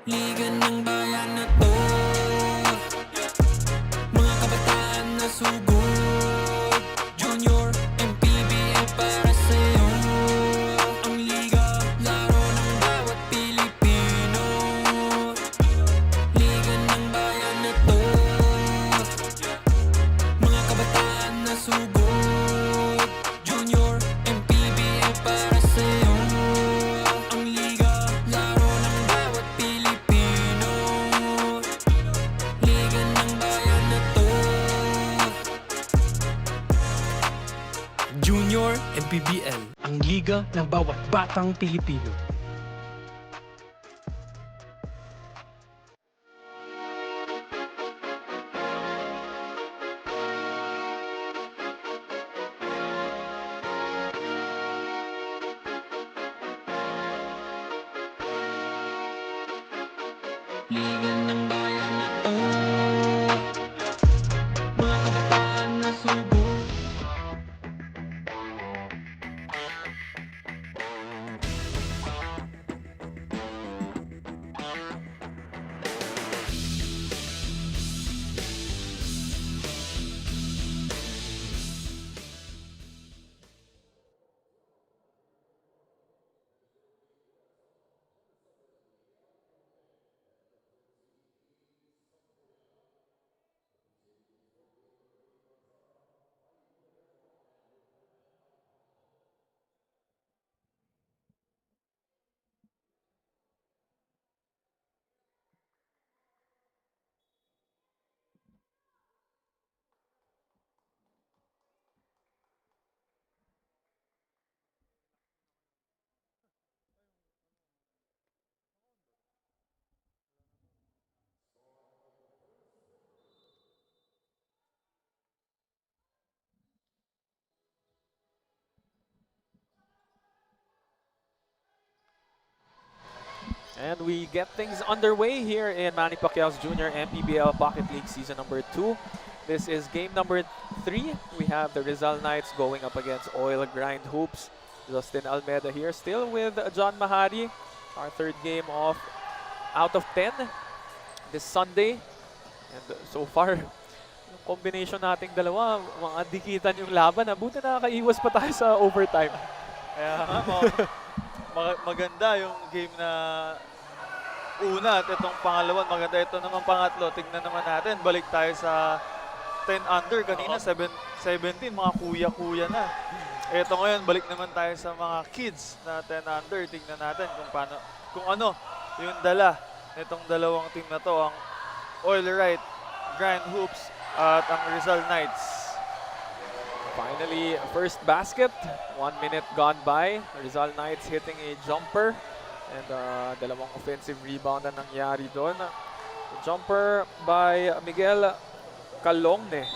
Liga ng bayan na to, mga kabataan na sugod. Junior, MPBL para sa'yo. Ang liga, laro ng bawat Pilipino. Liga ng bayan na to, mga kabataan na sugod. Junior, MPBL para sa'yo. Ang liga, laro ng bawat Pilipino. Liga ng bayan na to. Junior MPBL, ang liga ng bawat batang Pilipino. Liga ng bayan na to, mga kabataan na sugod. And we get things underway here in Manny Pacquiao's Junior MPBL Pocket League Season number 2. This is game number 3. We have the Rizal Knights going up against Oil Grind Hoops. Justin Almeida here, still with John Mahari. Our third game of out of 10 this Sunday. And so far, yung combination nating dalawa, mga dikitan yung laban. Buti nakakaiwas pa tayo sa overtime. Kaya nga, maganda yung game na una at itong pangalawan. Maganda ito naman pangatlo. Tignan naman natin. Balik tayo sa 10 under. Kanina 17, mga kuya-kuya na. Ito ngayon, balik naman tayo sa mga kids na 10 under. Tignan natin kung ano yung dala nitong dalawang team na to. Ang Oil Right, Grind Hoops at ang Rizal Knights. Finally, first basket. 1 minute gone by. Rizal Knights hitting a jumper. And dalawang offensive rebound na nangyari doon. Jumper by Miguel Calonge.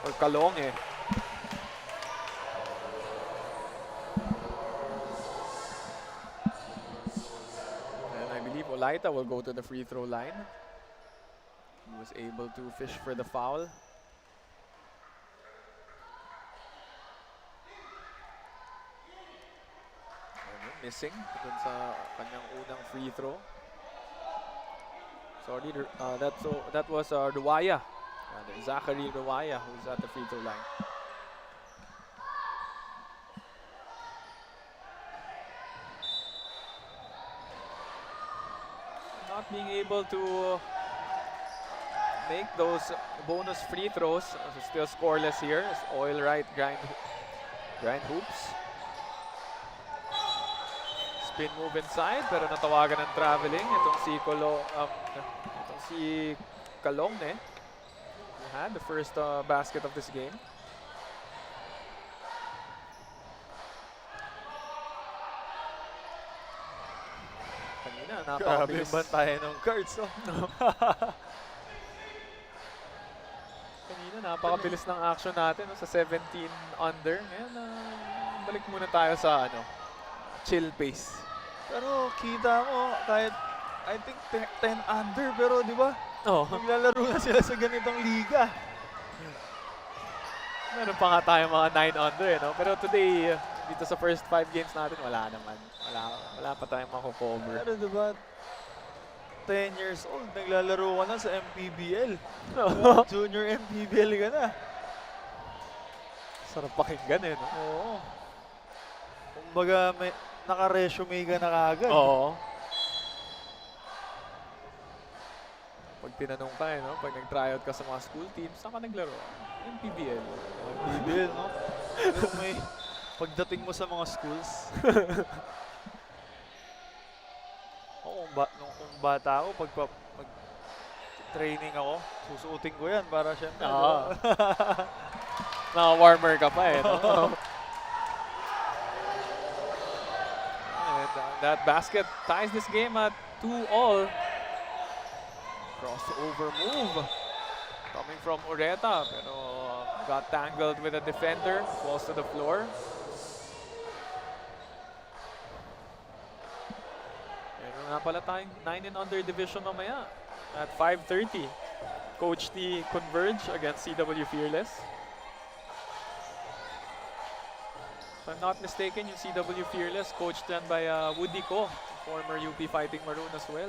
Or Calonge. And I believe Olaita will go to the free throw line. He was able to fish for the foul. Missing dun sa kanyang unang free throw. Sorry, that was Ruwaya. Zachary Ruwaya who's at the free throw line. Not being able to make those bonus free throws. Still scoreless here. It's Oil Right Grind Hoops. Spin move inside, pero natawagan ng traveling. Itong si Calonge. He had the first basket of this game. Kanina, Grabe napakabilis. yung bantayan ng cards. Oh. Kanina, napakabilis ng action natin sa 17 under. Ngayon, balik muna tayo sa chill pace. Pero kita mo, kahit I think 10 under, pero di ba? Oh, Maglalaro na sila sa ganitong liga. meron pa nga tayo mga 9 under, no? Pero today, Dito sa first 5 games natin, wala naman. Wala pa tayong mako-cover. Pero diba, 10 years old, naglalaro ka na sa MPBL. Junior MPBL ka na. Sarap pakinggan eh, no? Oo. Kumbaga, may naka-resume ka na kagad. Oo. Pag tinanong ka eh, no? Pag nag-tryout ka sa mga school teams, saan ka naglaro? Yung PBL. MPBL, no? Pero may pagdating mo sa mga schools. Oo, nung bata ako, training ako, susuotin ko yan para syempre. Oo. Naka-warmer ka pa eh, no? And that basket ties this game at 2-all. Crossover move coming from Ureta, pero got tangled with a defender, falls to the floor. Meron nga pala tayong 9 and under division mamaya at 5:30. Coach T converge against CW Fearless. If I'm not mistaken, yung CW Fearless coached dyan by Woody Ko, former UP Fighting Maroon as well.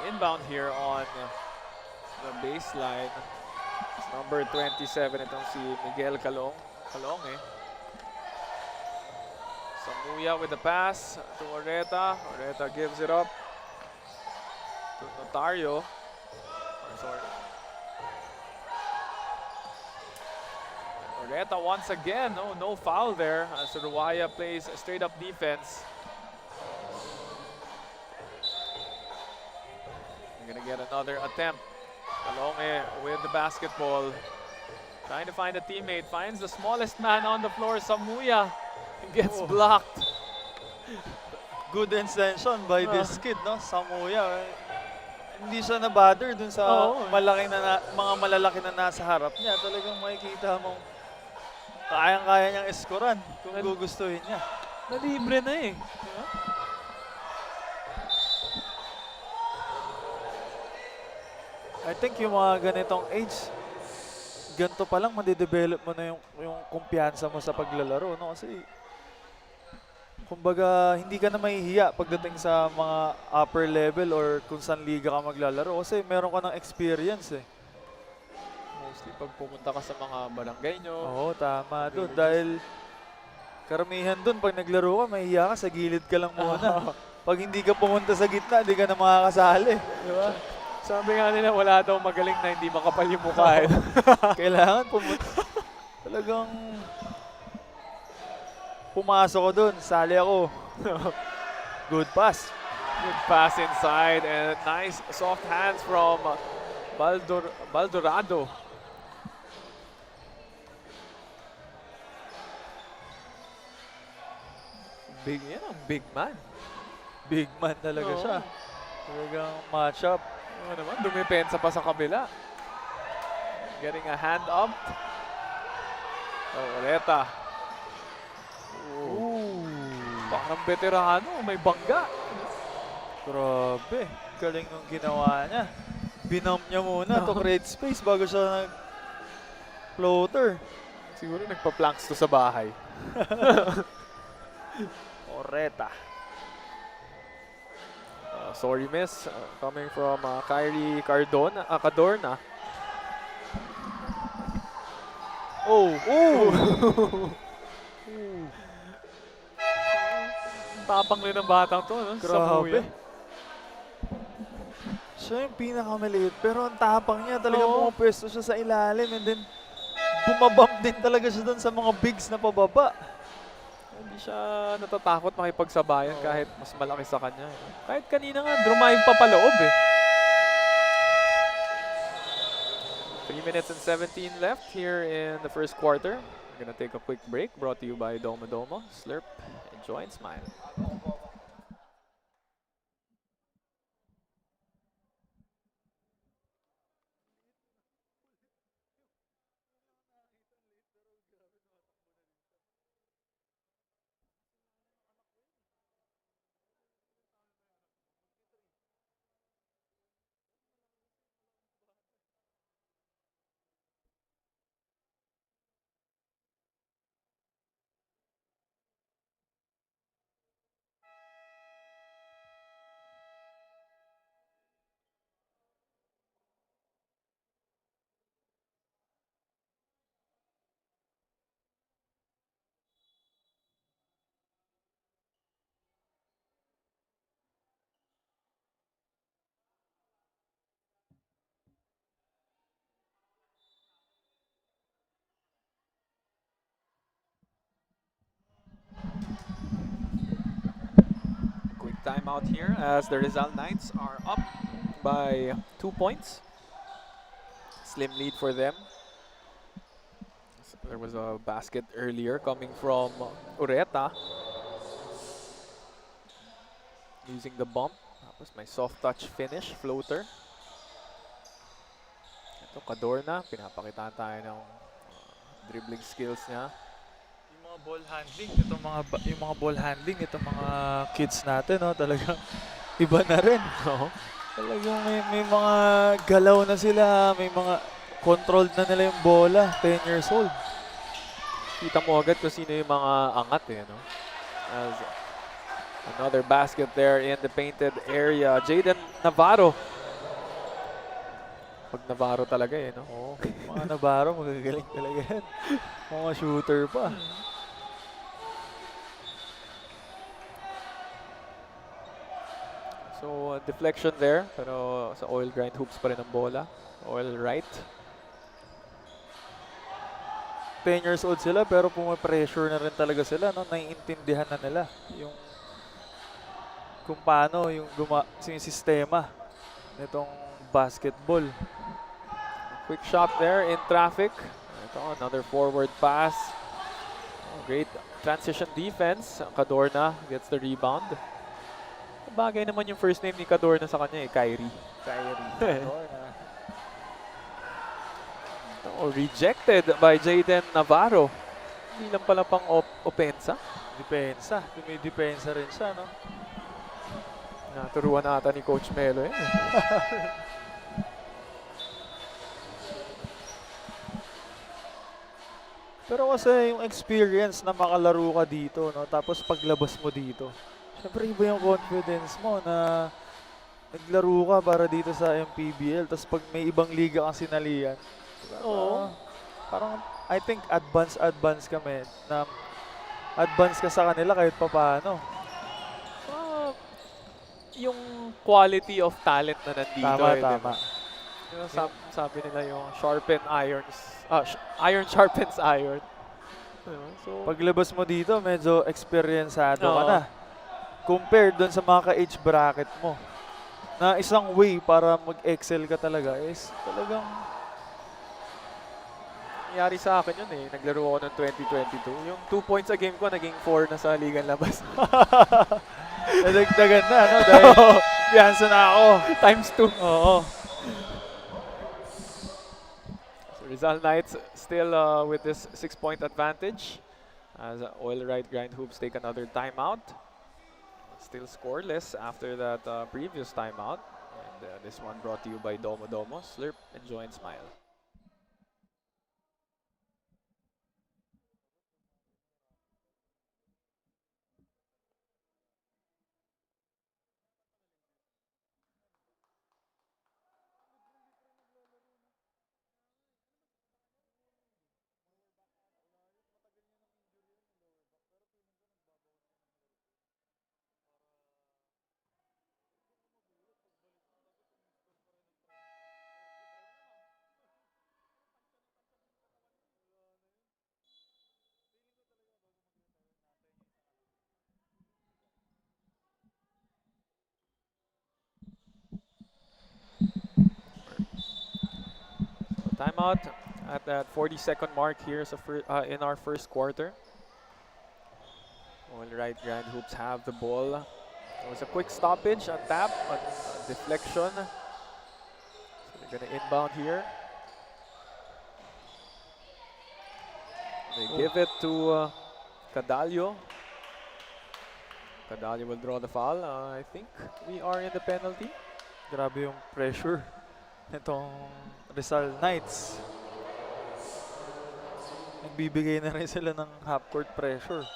Inbound here on the baseline. It's number 27, itong si Miguel Calong. Calong eh. Samuya with the pass to Oreta. Oreta gives it up to Notario. Sorry. Oreta once again, no foul there as Ruaya plays straight up defense. Gonna get another attempt. Kalonge with the basketball. Trying to find a teammate. Finds the smallest man on the floor, Samuya. Gets blocked. Good intention by this kid, no? Samuya. Hindi siya na-bother dun sa mga malalaki na nasa harap niya. Talagang makikita mong kayang-kaya niyang eskoran kung gugustuhin niya. Nalibre na eh. Diba? I think yung mga ganitong age, ganito pa lang madidevelop mo na yung kumpiyansa mo sa paglalaro, no? Kasi kumbaga hindi ka na mahihiya pagdating sa mga upper level or kung saan liga ka maglalaro kasi meron ka ng experience eh. Mostly pag pumunta ka sa mga barangay nyo. Oo, tama doon. Dahil karamihan doon pag naglaro ka, mahihiya ka, sa gilid ka lang muna. Pag hindi ka pumunta sa gitna, hindi ka na makakasali. Di ba? Sabi nga nila, wala daw magaling na hindi makapal yung mukha. Kailangan pumunta. Talagang pumasok ko dun, sali ako. Good pass. Good pass inside and nice soft hands from Baldorado. Yan ang big man. Big man talaga siya. Talagang match-up. Ano naman, dumipensa pa sa kabila. Getting a hand up. Oreta. Parang veterano, may bangga. Grabe. Galing ng ginawa niya. Binump niya muna to create space bago siya nag-floater. Siguro nagpa-planks to sa bahay. Oreta. Sorry miss, coming from Kyrie Cadorna. Tapang rin ng batang to, no? Grabe. Siya yung pinakamaliit, pero ang tapang niya. Talagang pumapwesto siya sa ilalim and then bumabump din talaga siya dun sa mga bigs na pababa. Hindi siya natatakot makipagsabayan kahit mas malaki sa kanya. Kahit kanina nga, drumahin pa paloob eh. 3 minutes and 17 left here in the first quarter. We're gonna take a quick break, brought to you by Domo Domo. Slurp, enjoy and smile. Quick timeout here as the Rizal Knights are up by 2 points. Slim lead for them. So there was a basket earlier coming from Ureta. Using the bump. Tapos may soft touch finish, floater. Ito, Cadorna. Pinapakitaan tayo ng dribbling skills niya. Yung mga ball handling, yung mga ball handling, itong mga kids natin, no, talagang iba na rin. Oo. Talagang may mga galaw na sila, may mga controlled na nila yung bola, 10 years old. Kita mo agad kung sino yung mga angat eh, no? As another basket there in the painted area. Jaden Navarro. Pag Navarro talaga eh, no? Oo, mga Navarro, magagaling talaga yan. Mga shooter pa. So, deflection there. Pero sa Oil Grind hoops pa rin ang bola. Oil right. 10 years old sila pero pumapressure na rin talaga sila, no? Naiintindihan na nila yung kung paano yung sistema nitong basketball. Quick shot there in traffic. Ito, another forward pass. Oh, great transition defense. Cadorna gets the rebound. Bagay naman yung first name ni Cadorna sa kanya eh, Kyrie. Oh, rejected by Jaden Navarro. Hindi lang pala pang opensa. Depensa. Dumidepensa rin siya, no? Naturuan ata ni Coach Melo eh. Pero kasi yung experience na makalaro ka dito, no? Tapos paglabas mo dito, syempre iba yung confidence mo na naglaro ka para dito sa MPBL. Tapos pag may ibang liga kang sinalihan, Oo. parang I think advance kami na advance ka sa kanila kahit papaano. Yung quality of talent na nandito. Tama, eh, tama. diba? Sabi nila yung sharpen irons. Iron sharpens iron. Diba? So, Paglabas mo dito, medyo experiencado ka Oo. na. Compared doon sa mga ka-age bracket mo. Na isang way para mag-excel ka talaga is talagang nangyari sa akin yun eh. Naglaro ako ng 2022. Yung 2 points a game ko, naging 4 na sa ligang labas. nadagdagan na, no? Dahil piyansa na ako. Times 2. Oo. So Rizal Knights still with this 6-point advantage as Oil Right Grind Hoops take another timeout. Still scoreless after that previous timeout. And this one brought to you by Domo Domo. Slurp, enjoy and smile. Timeout at that 40-second mark here in our first quarter. Oil Right Grind Hoops have the ball. It was a quick stoppage, a tap, a deflection. So they're going to inbound here. They give it to Cadallo. Cadallo will draw the foul. I think we are in the penalty. Grabe yung pressure nitong Rizal Knights. Nagbibigay na rin sila ng half-court pressure.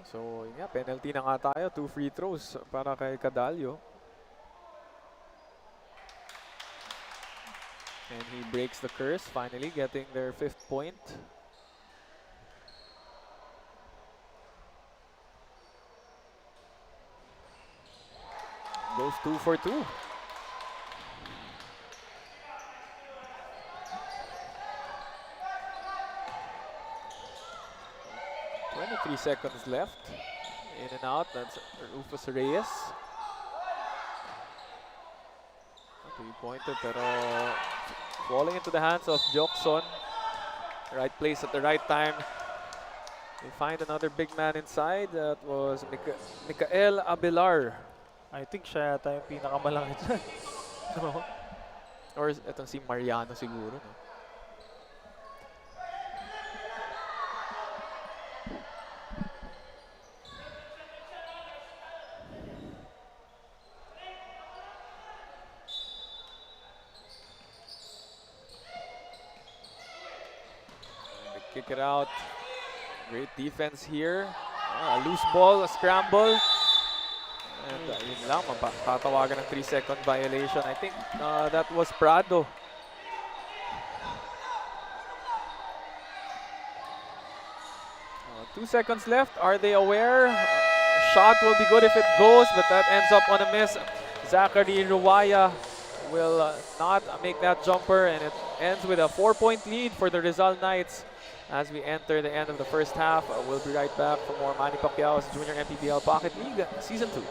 So, yun nga, penalty na nga tayo. 2 free throws para kay Cadallo. And he breaks the curse, finally getting their 5th point. Goes 2 for 2. 23 seconds left. In and out, that's Rufus Reyes. A three-pointer, pero falling into the hands of Jokson. Right place at the right time. They find another big man inside. That was Mikael Abelar. I think siya yata yung pinakamalaki dyan. No? Or itong si Mariano siguro. No? They kick it out. Great defense here. A loose ball, a scramble. And yun lang, tatawagan ng 3-second violation. I think that was Prado. 2 seconds left. Are they aware? Shot will be good if it goes, but that ends up on a miss. Zachary Ruwaya will not make that jumper, and it ends with a 4-point lead for the Rizal Knights as we enter the end of the first half. We'll be right back for more Manny Pacquiao's Junior MPBL Pocket League Season 2.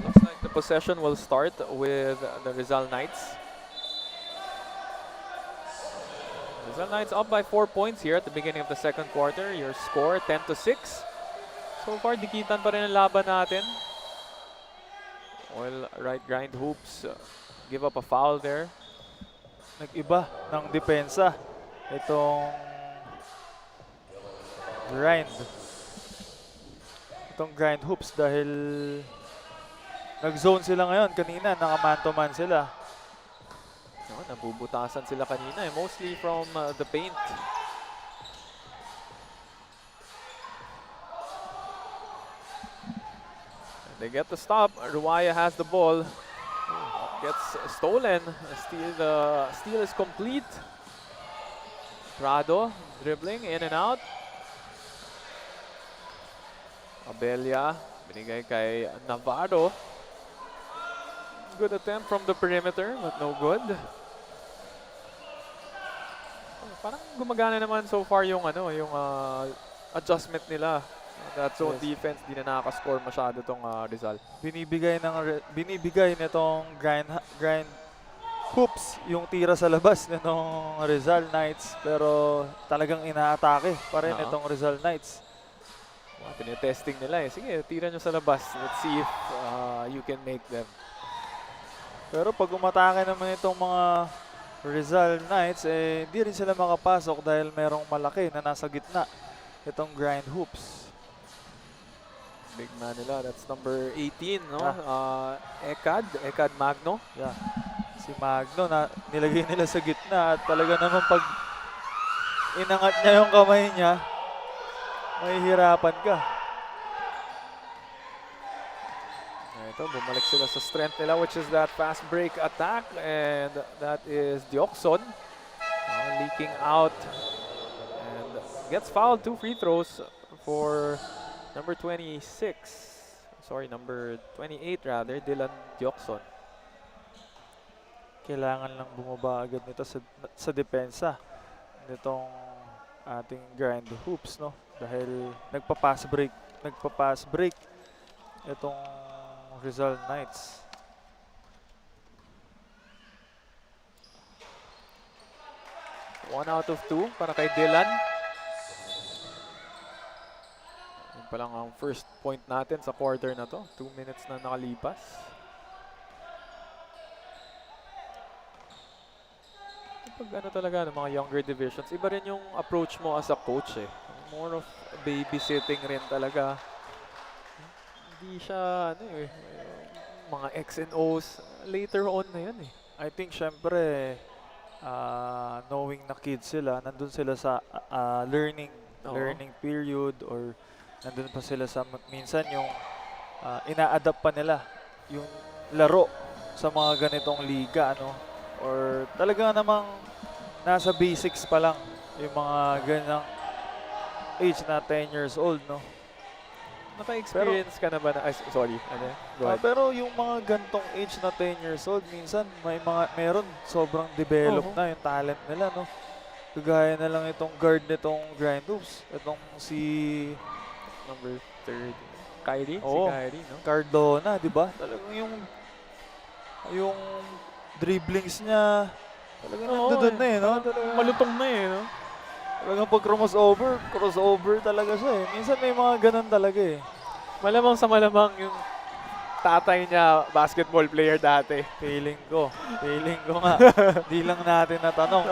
Looks like the possession will start with the Rizal Knights. Rizal Knights up by 4 points here at the beginning of the second quarter. Your score 10-6. So far, dikitan pa rin ang laban natin. Oil right grind hoops. Give up a foul there. Nag-iba ng depensa itong grind. Itong grind hoops dahil nag-zone sila ngayon. Kanina, naka-man-to-man sila. No, nabubutasan sila kanina, mostly from the paint. And they get the stop. Ruwaya has the ball. Gets stolen. The steal is complete. Prado dribbling in and out. Abella binigay kay Navarro. Good attempt from the perimeter, but no good. Parang gumagana naman so far yung adjustment nila. That zone defense, di na nakaka-score masyado tong Rizal. Binibigay nitong grind hoops yung tira sa labas nitong Rizal Knights, pero talagang inaatake pa rin itong Rizal Knights. Tinetesting nila sige, tira nyo sa labas. Let's see if you can make them. Pero pag umatake naman itong mga Rizal Knights, di rin sila makapasok dahil merong malaki na nasa gitna. Itong grind hoops. Big man nila, that's number 18, no? Ekad Magno. Yeah. Si Magno na nilagay nila sa gitna at talaga naman pag inangat niya yung kamay niya, mahihirapan ka. Ito, bumalik sila sa strength nila, which is that fast break attack, and that is Diokson leaking out and gets fouled. 2 free throws for number 26. Sorry, number 28 rather, Dylan Diokson. kailangan lang bumaba agad nito sa depensa nitong ating grind hoops, no? Dahil nagpa-pass break itong Rizal Knights. One out of two para kay Dylan. Yun pa lang ang first point natin sa quarter na to. 2 minutes na nakalipas. Pag ano talaga ng mga younger divisions, iba rin yung approach mo as a coach eh. More of babysitting rin talaga. Hindi siya ano eh, mga X and O's. Later on na yun eh. I think syempre knowing na kids sila, nandun sila sa learning Oo. period, or nandun pa sila sa minsan yung ina-adapt pa nila yung laro sa mga ganitong liga, ano, or talaga namang nasa basics pa lang yung mga ganyang age na 10 years old, no? Naka-experience ka na ba na, ay, sorry, ano yan? Go ahead. Pero yung mga gantong age na 10 years old, minsan meron sobrang develop Oo. na yung talent nila, no? Kagaya na lang itong guard nitong Grind Hoops, itong si Number 3. Kyrie? Oo. Si Kyrie, no? Cardona, di ba? Talagang yung dribblings niya, talagang nandun na eh, no? Talagang Malutong na eh, no? Talagang pag crossover talaga siya eh. Minsan may mga ganun talaga eh. Malamang sa malamang yung tatay niya basketball player dati. Feeling ko nga. Di lang natin natanong.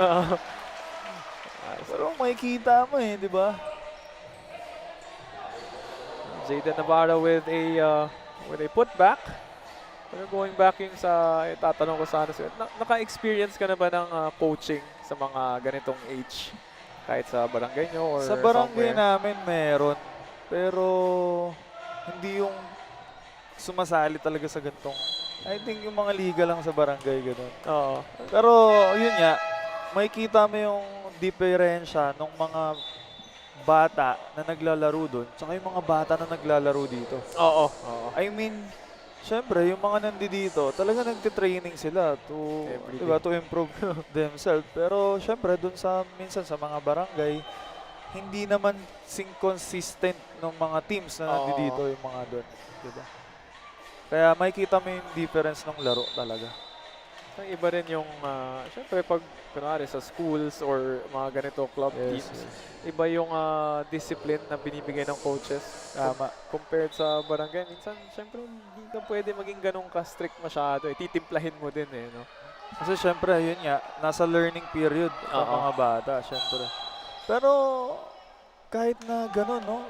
Pero makikita mo eh, di ba? Jayden Navarro with a putback. Pero going back yung sa tatanong ko sana sa'yo, naka-experience ka na ba ng coaching sa mga ganitong age? Kahit sa barangay nyo or Sa barangay somewhere? namin meron. Pero hindi yung sumasali talaga sa gantong. I think yung mga liga lang sa barangay ganun. Oo. Pero yun nga, makikita mo yung diferensya ng mga bata na naglalaro doon tsaka yung mga bata na naglalaro dito. Oo. I mean, syempre, yung mga nandito, talaga nagtitraining sila Everyday. diba, to improve themselves. Pero syempre, dun minsan sa mga barangay, hindi naman consistent ng mga teams na Oo. nandito yung mga doon. Diba? Kaya makikita mo yung difference ng laro talaga. Ang iba rin yung, syempre pag kunwari sa schools or mga ganito club teams, iba yung discipline na binibigay ng coaches. Tama. Compared sa barangay, minsan syempre hindi ka pwede maging ganun ka-strict masyado. Titimplahin mo din eh, no? Kasi syempre, yun nga, nasa learning period ang Oo. mga bata, syempre. Pero kahit na gano'n, no,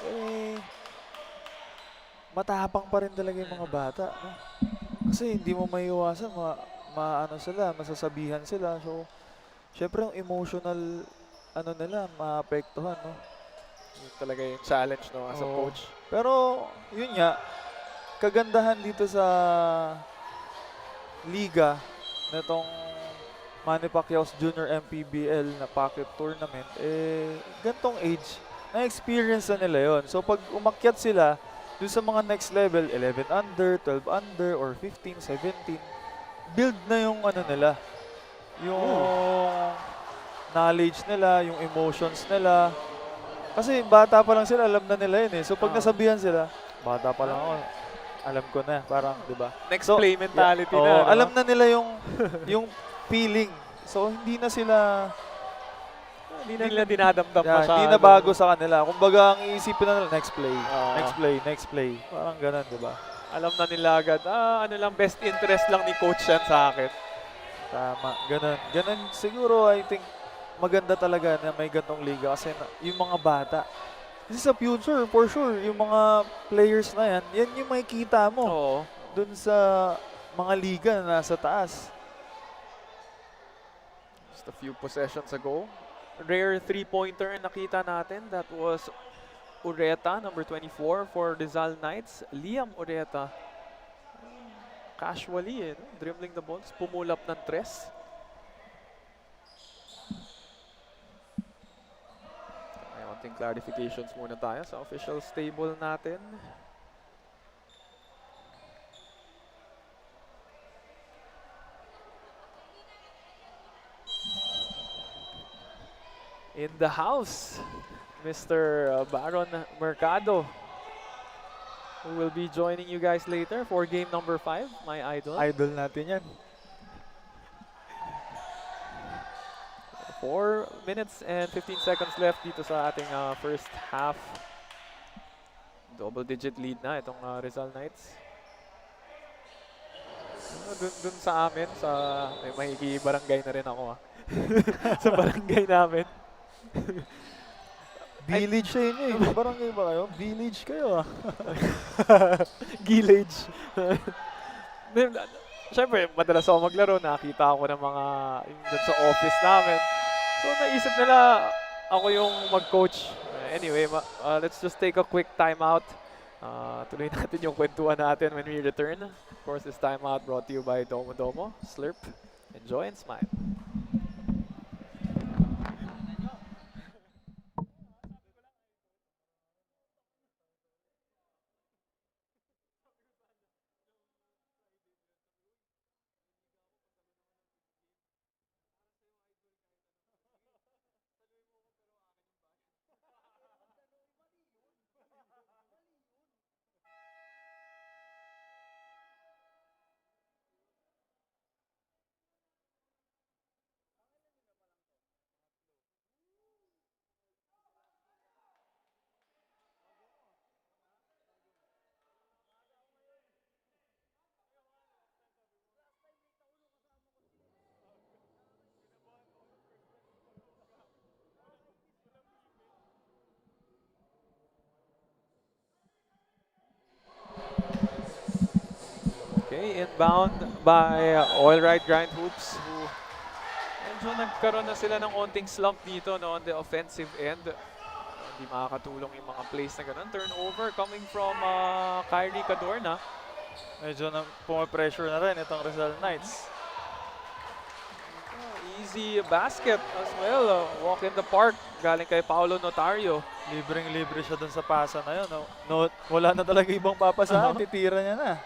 matapang pa rin talaga yung mga bata, no? Kasi hindi mo maiiwasan, masasabihan sila. So, syempre yung emotional, nila, maapektuhan, no? Yun talaga yung challenge, no, as a Oo. coach. Pero, yun nga, kagandahan dito sa liga nitong Manny Pacquiao's Junior MPBL na pocket tournament, gantong age, na-experience na nila yon. So, pag umakyat sila dun sa mga next level, 11 under, 12 under, or 15, 17, build na yung nila, yung knowledge nila, yung emotions nila. Kasi bata pa lang sila, alam na nila yun eh. So pag nasabihan sila, bata pa lang ako, alam ko na, parang, di ba? Next So, play mentality Oo, na, no? alam na nila yung feeling. So hindi na sila, Hindi na nila dinadamdam masyado. hindi na bago sa kanila. Kumbaga, ang iisipin na nila, next play, Oo. next play. Parang ganun, di ba? Alam na nila agad, ano lang, best interest lang ni coach yan sa akin. Tama, ganun. Ganun siguro, I think, maganda talaga na may gantong liga kasi yung mga bata. Kasi sa future, for sure, yung mga players na yan yung makikita mo Oo. dun sa mga liga na nasa taas. Just a few possessions ago. Rare three-pointer nakita natin. That was Ureta, number 24 for Rizal Knights. Liam Ureta. Casually, no? Dribbling the balls. Pumulap ng tres. May konting clarifications muna tayo sa official table natin. in the house, Mr. Baron Mercado, who will be joining you guys later for game number 5, my idol. Idol natin yan. 4 minutes and 15 seconds left dito sa ating first half. Double-digit lead na itong Rizal Knights. Dun sa amin, sa may mahigi barangay na rin ako sa barangay namin. Village sa inyo eh. Barangay ba kayo? Village kayo ah. Village. Siyempre, madalas ako maglaro. Nakita ako ng mga yung dun sa office namin. So naisip nila ako yung mag-coach. Anyway, let's just take a quick timeout. Tuloy natin yung kwentuhan natin when we return. Of course, this timeout brought to you by Domo Domo. Slurp, enjoy, and smile. Okay, inbound by Oil Right Grind Hoops, who medyo nagkaroon na sila ng onting slump dito no, on the offensive end. Hindi makakatulong yung mga plays na ganun. Turnover coming from Kyrie Cadorna. Medyo pumapressure na rin itong Rizal Knights. Easy basket as well. Walk in the park galing kay Paolo Notario. Libreng-libre siya dun sa pasa na yun. No, wala na talaga ibang papasahan. Titira niya na.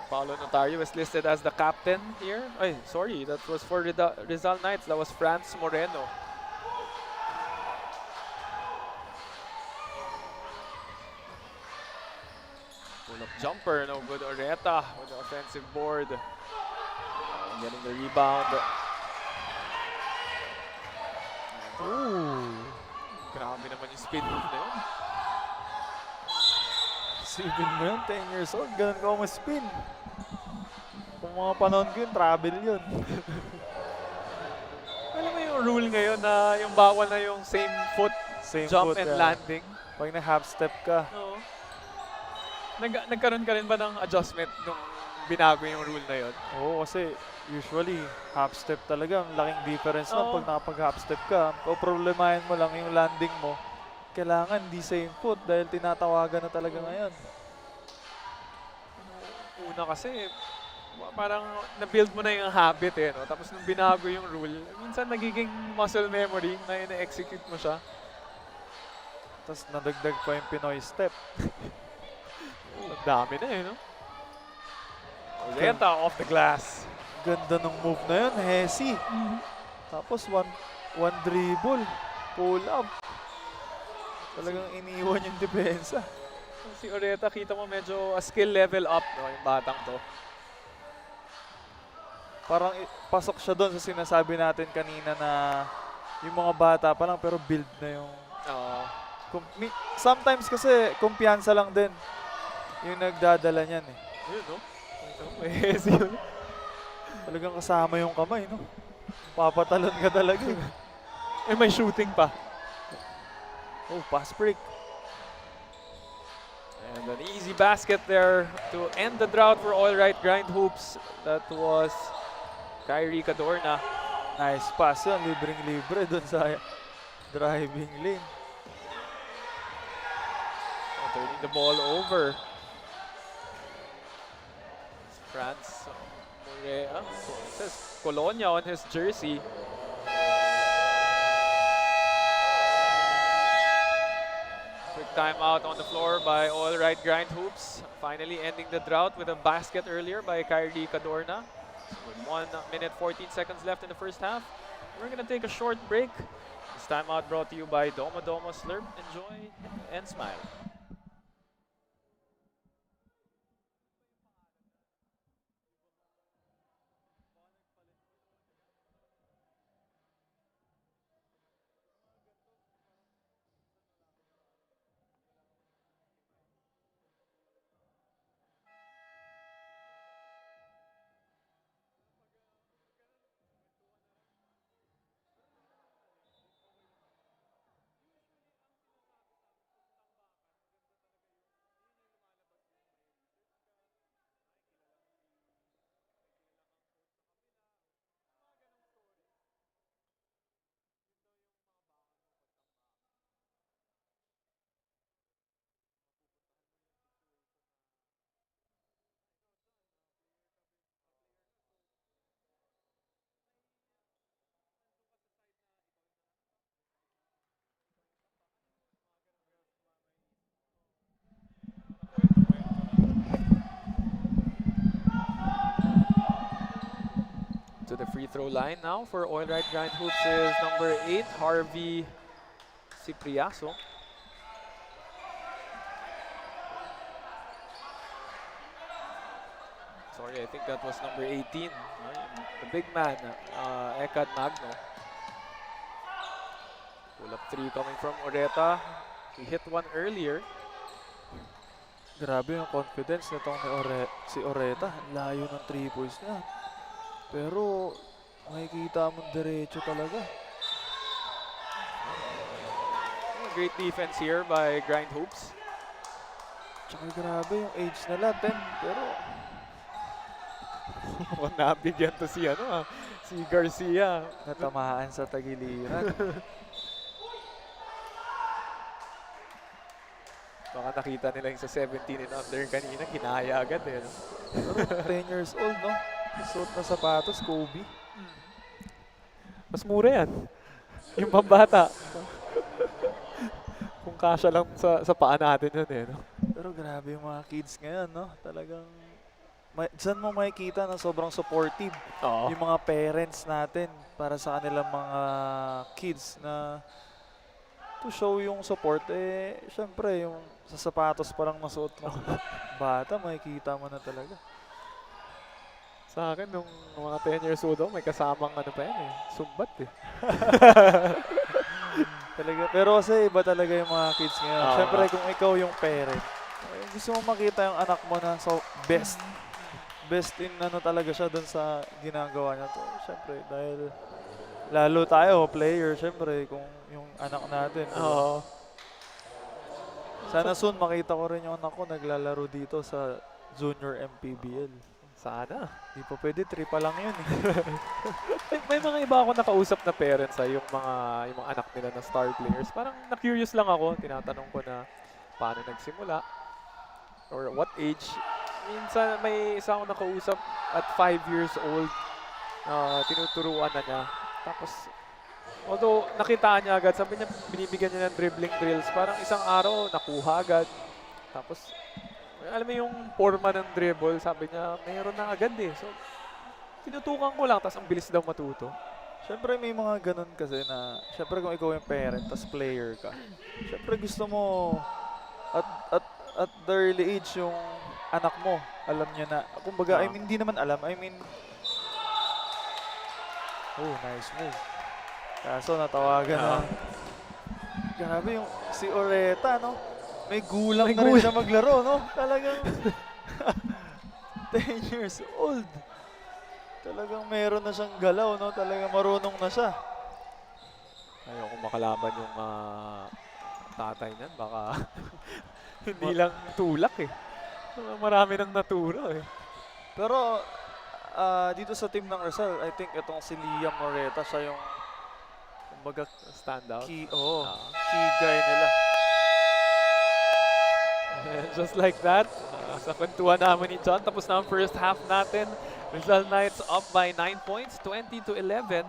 Paolo Notario is listed as the captain here. Ay, sorry, that was for Rizal Knights. That was Franz Moreno. Pull-up jumper, no good. Oreta with the offensive board. Getting the rebound. Ooh. Grabe naman yung speed move na yun. Sipin mo yun, 10 years old, ganun ka ma-spin. Kung mga panahon ko yun, travel yun. Alam mo yung rule ngayon na yung bawal na yung same foot Same jump foot, and yeah. landing. Pag na-half step ka. Oo. Nagkaroon ka rin ba ng adjustment nung binago yung rule na yun? Oo, kasi usually, half step talaga. Ang laking difference na Oo. pag nakapag-half step ka. O problemahin mo lang yung landing mo. Kailangan di same foot dahil tinatawagan na talaga ngayon. Una kasi, parang na-build mo na yung habit eh, no? Tapos nung binago yung rule, minsan nagiging muscle memory na ina-execute mo siya. Tapos nadagdag pa yung Pinoy step. Ang dami na eh, no? Zeta off the glass. Ganda ng move na yun, Hesi. Tapos one dribble, pull up. Talagang iniwan yung depensa. Si Oreta, kita mo medyo skill level up, no? Yung batang to. Parang pasok siya doon sa sinasabi natin kanina na yung mga bata pa lang pero build na yung... sometimes kasi kumpiyansa lang din yung nagdadala niyan eh. Yun, no? Yes, yun. Talagang kasama yung kamay, no? Papatalon ka talaga. Eh, may shooting pa. Oh, pass break. And an easy basket there to end the drought for All Right Grind Hoops. That was Kyrie Cadorna. Nice pass yun. Libreng-libre doon sa driving lane. Turning the ball over. Franz Morea. It says Colonia on his jersey. Quick timeout on the floor by All Right Grind Hoops. Finally ending the drought with a basket earlier by Kyrie Cadorna. With 1 minute 14 seconds left in the first half. We're going to take a short break. timeout brought to you by Domo Domo Slurp. Enjoy and smile. To the free throw line now for Oil Right Grind Hoops is number 8, Harvey Cipriaso. Sorry, I think that was number 18. The big man, Ekad Magno. Pull up 3 coming from Oreta. He hit one earlier. Grabe yung confidence nitong si Oreta. Ang layo ng 3 points niya. Pero makikita mo diretso talaga. Great defense here by Grind Hoops. Tsaka grabe yung age nila, 10. Pero Mukhang nabigyan to si, si Garcia. natamaan sa tagiliran. Baka nakita nila yung sa 17 and under kanina, ginaya agad eh. No? Pero 10 years old, no? Suot na sapatos, Kobe. Mas mura yan. Yung pambata. Kung kasya lang sa paa natin yun eh. No? Pero grabe yung mga kids ngayon, no? Talagang, dyan mo makikita na sobrang supportive Oo. yung mga parents natin para sa kanilang mga kids na to show yung support. Eh, syempre, yung sa sapatos pa lang nasuot ng bata, makikita mo na talaga. Sa akin, nung mga 10 years old ako, may kasamang ano pa yan eh. Sumbat eh. Talaga. Pero kasi iba talaga yung mga kids ngayon. Oo. Syempre, kung ikaw yung parent, gusto mo makita yung anak mo na so best in ano talaga siya doon sa ginagawa niya to. Syempre, dahil lalo tayo, player, syempre, kung yung anak natin. Oo. Sana soon makita ko rin yung anak ko naglalaro dito sa Junior MPBL. Sana. Di pa pwede, 3 pa lang yun eh. May mga iba ako nakausap na parents yung mga anak nila na star players. Parang na-curious lang ako. Tinatanong ko na paano nagsimula or what age. Minsan may isa ako nakausap at 5 years old. Tinuturuan na niya. Tapos, although nakita niya agad, sabi niya binibigyan niya ng dribbling drills. Parang isang araw nakuha agad. Tapos, alam mo yung forma ng dribble, sabi niya mayroon na agad eh. So, tinutukan ko lang, tapos ang bilis daw matuto. Syempre may mga ganun kasi na, syempre kung ikaw yung parent, tas player ka, syempre gusto mo at the early age yung anak mo, alam niya na, kumbaga, I mean, hindi naman alam, I mean, oh, nice move. Kaso natawagan na. Grabe yung si Oreta, no? May gulang na rin siya maglaro, no? Talagang 10 years old. Talagang meron na siyang galaw, no? Talagang marunong na siya. Ayoko makalaban yung tatay niyan. Baka hindi lang tulak eh. Marami nang natura eh. Pero dito sa team ng Rizal, I think itong si Liam Moreta, siya yung kumbaga Standout. key guy nila. Just like that, sa kwentuhan namin ni John, tapos na ang first half natin. Rizal Knights up by 9 points, 20-11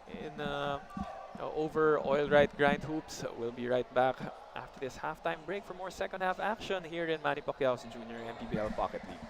in over Oil Right Grind Hoops. We'll be right back after this halftime break for more second half action here in Manny Pacquiao's Junior MPBL Pocket League.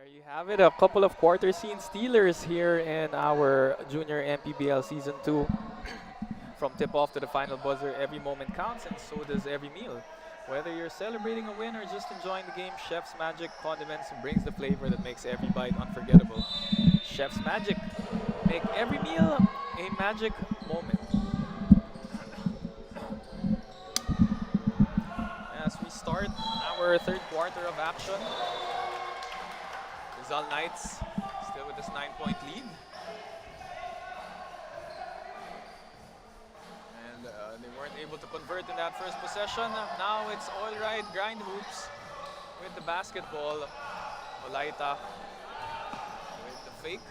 There you have it, a couple of quarter scene stealers here in our Junior MPBL Season 2. From tip-off to the final buzzer, every moment counts and so does every meal. Whether you're celebrating a win or just enjoying the game, Chef's Magic Condiments brings the flavor that makes every bite unforgettable. Chef's Magic, make every meal a magic moment. As we start our third quarter of action, Rizal Knights still with this 9-point lead. And they weren't able to convert in that first possession. Now it's All Right Grind Hoops with the basketball. Olaita with the fake.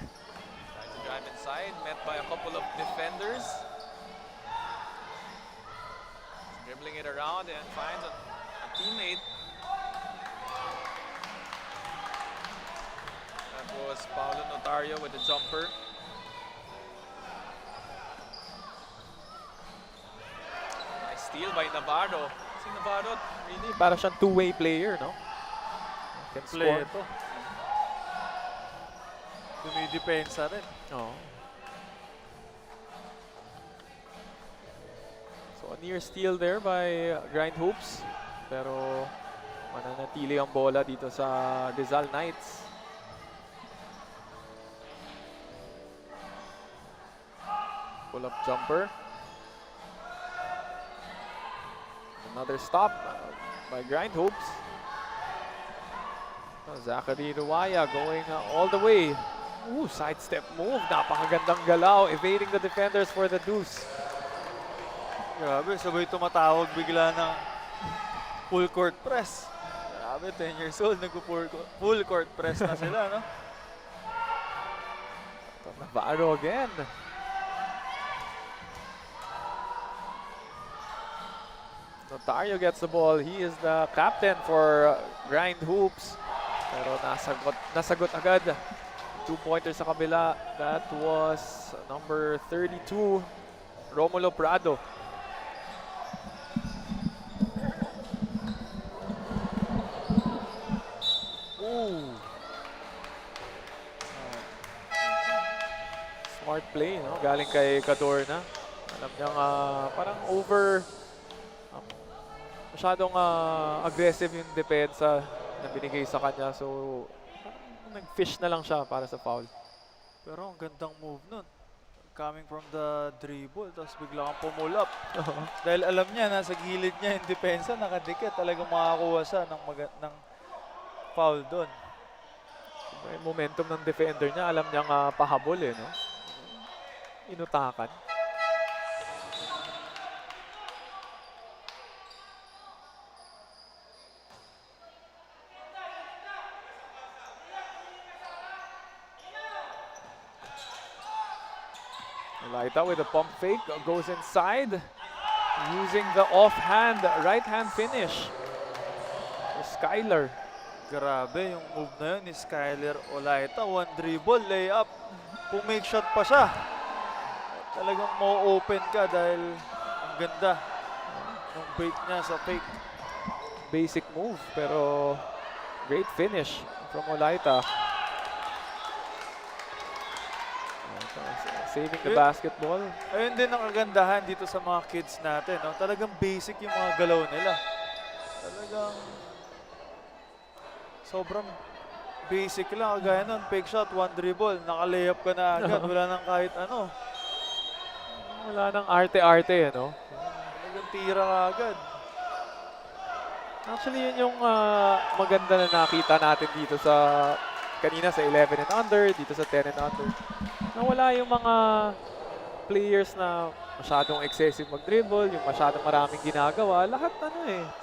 Trying to drive inside, met by a couple of defenders. Dribbling it around and finds a teammate. That was Paulo Notario with the jumper. Nice steal by Navarro. Si Navarro, really, para siyang two-way player, no? Can Play score. ito. Dumidepensa rin. Oo. So a near steal there by Grind Hoops. Pero mananatili ang bola dito sa Rizal Knights. Pull-up jumper. Another stop by Grind Hoops. Zachary Ruaya going all the way. Ooh, sidestep move. Napakagandang galaw. Evading the defenders for the deuce. Grabe, sabay tumatawag bigla ng full court press. Grabe, 10 years old, full court press na sila, no? Navarro again. Notario gets the ball. He is the captain for Grind Hoops. Pero nasagot agad. 2-pointer sa kabila. That was number 32, Romulo Prado. Ooh. Smart play, no? Galing kay Cadorna. Alam niyang parang masyadong aggressive yung depensa na binigay sa kanya. So, nag-fish na lang siya para sa foul. Pero ang gandang move nun. Coming from the dribble, tapos bigla kang pull up. Dahil alam niya, nasa gilid niya yung depensa, nakadikit. Talagang makakuha siya ng foul doon. May momentum ng defender niya. Alam niyang pahabol no? Inutakan. Olaita with a pump fake, goes inside, using the offhand, right-hand finish for Skyler. Grabe, yung move na yun ni Skyler Olaita. One dribble, layup. Pumake shot pa siya. Talagang mo-open ka dahil ang ganda ng break niya sa fake. Basic move, pero great finish from Olaita. Saving the basketball. Ayun din ang kagandahan dito sa mga kids natin. No? Talagang basic yung mga galaw nila. Talagang sobrang basic lang. Kagaya nun, fake shot, one dribble, naka-layup ka na agad. Wala nang kahit ano. Wala nang arte-arte, no? Talagang tira ka agad. Actually, yun yung maganda na nakita natin dito sa kanina sa 11 and under, dito sa 10 and under. Nawala yung mga players na masyadong excessive mag-dribble, yung masyadong maraming ginagawa. Lahat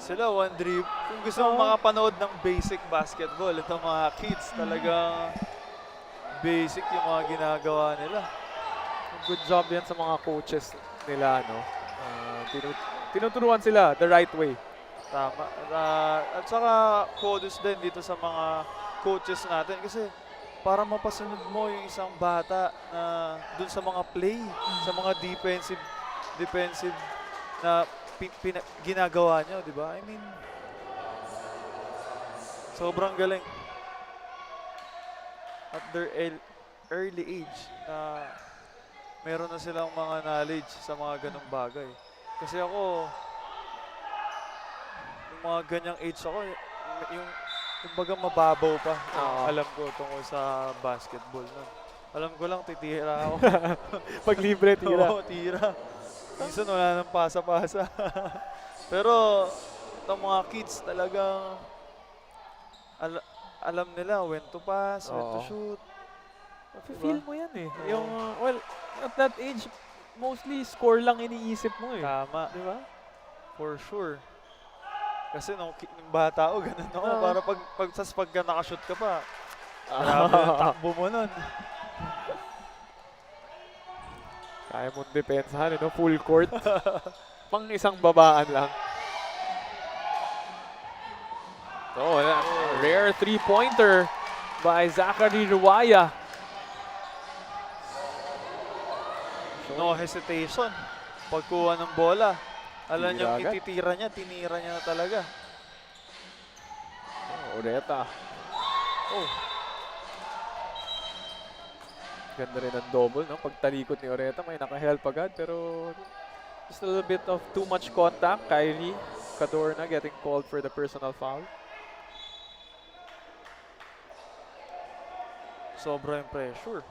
Sila one dribble. Kung gusto mong makapanood ng basic basketball, itong mga kids talagang basic yung mga ginagawa nila. Good job yan sa mga coaches nila, no? Tinuturuan sila the right way. Tama. At saka kudos din dito sa mga coaches natin kasi para mapasunod mo yung isang bata na dun sa mga play, sa mga defensive na ginagawa niyo, di ba? I mean, sobrang galing. at their early age na meron na silang mga knowledge sa mga ganong bagay. Kasi ako, yung mga ganyang age ako, yung kumbaga mababaw pa ang Oo. alam ko tungkol sa basketball nun. Alam ko lang, titira ako. Pag libre, tira. Oo, tira. Minsan wala nang pasa-pasa. Pero, itong mga kids talagang alam nila when to pass, when to Oo. shoot. Feel mo yan eh. Oo. Yung, well, at that age, mostly score lang iniisip mo eh. Tama, Di ba? for sure. Kasi nung bata ako, ganun ako. Oo. Para pagka nakashoot ka pa, grabe yung takbo mo nun. Kaya mong depensahan, no? Full court. Pang isang babaan lang. So, rare three-pointer by Zachary Ruaya. No hesitation. Pagkuha ng bola. Alam Tira niyo, agad. ititira niya, tinira niya na talaga. Oreta. Oh. Ganda rin ang double, no? Pagtalikod ni Oreta, may naka-help agad. Pero just a little bit of too much contact. Kyrie Cadorna getting called for the personal foul. Sobra yung pressure.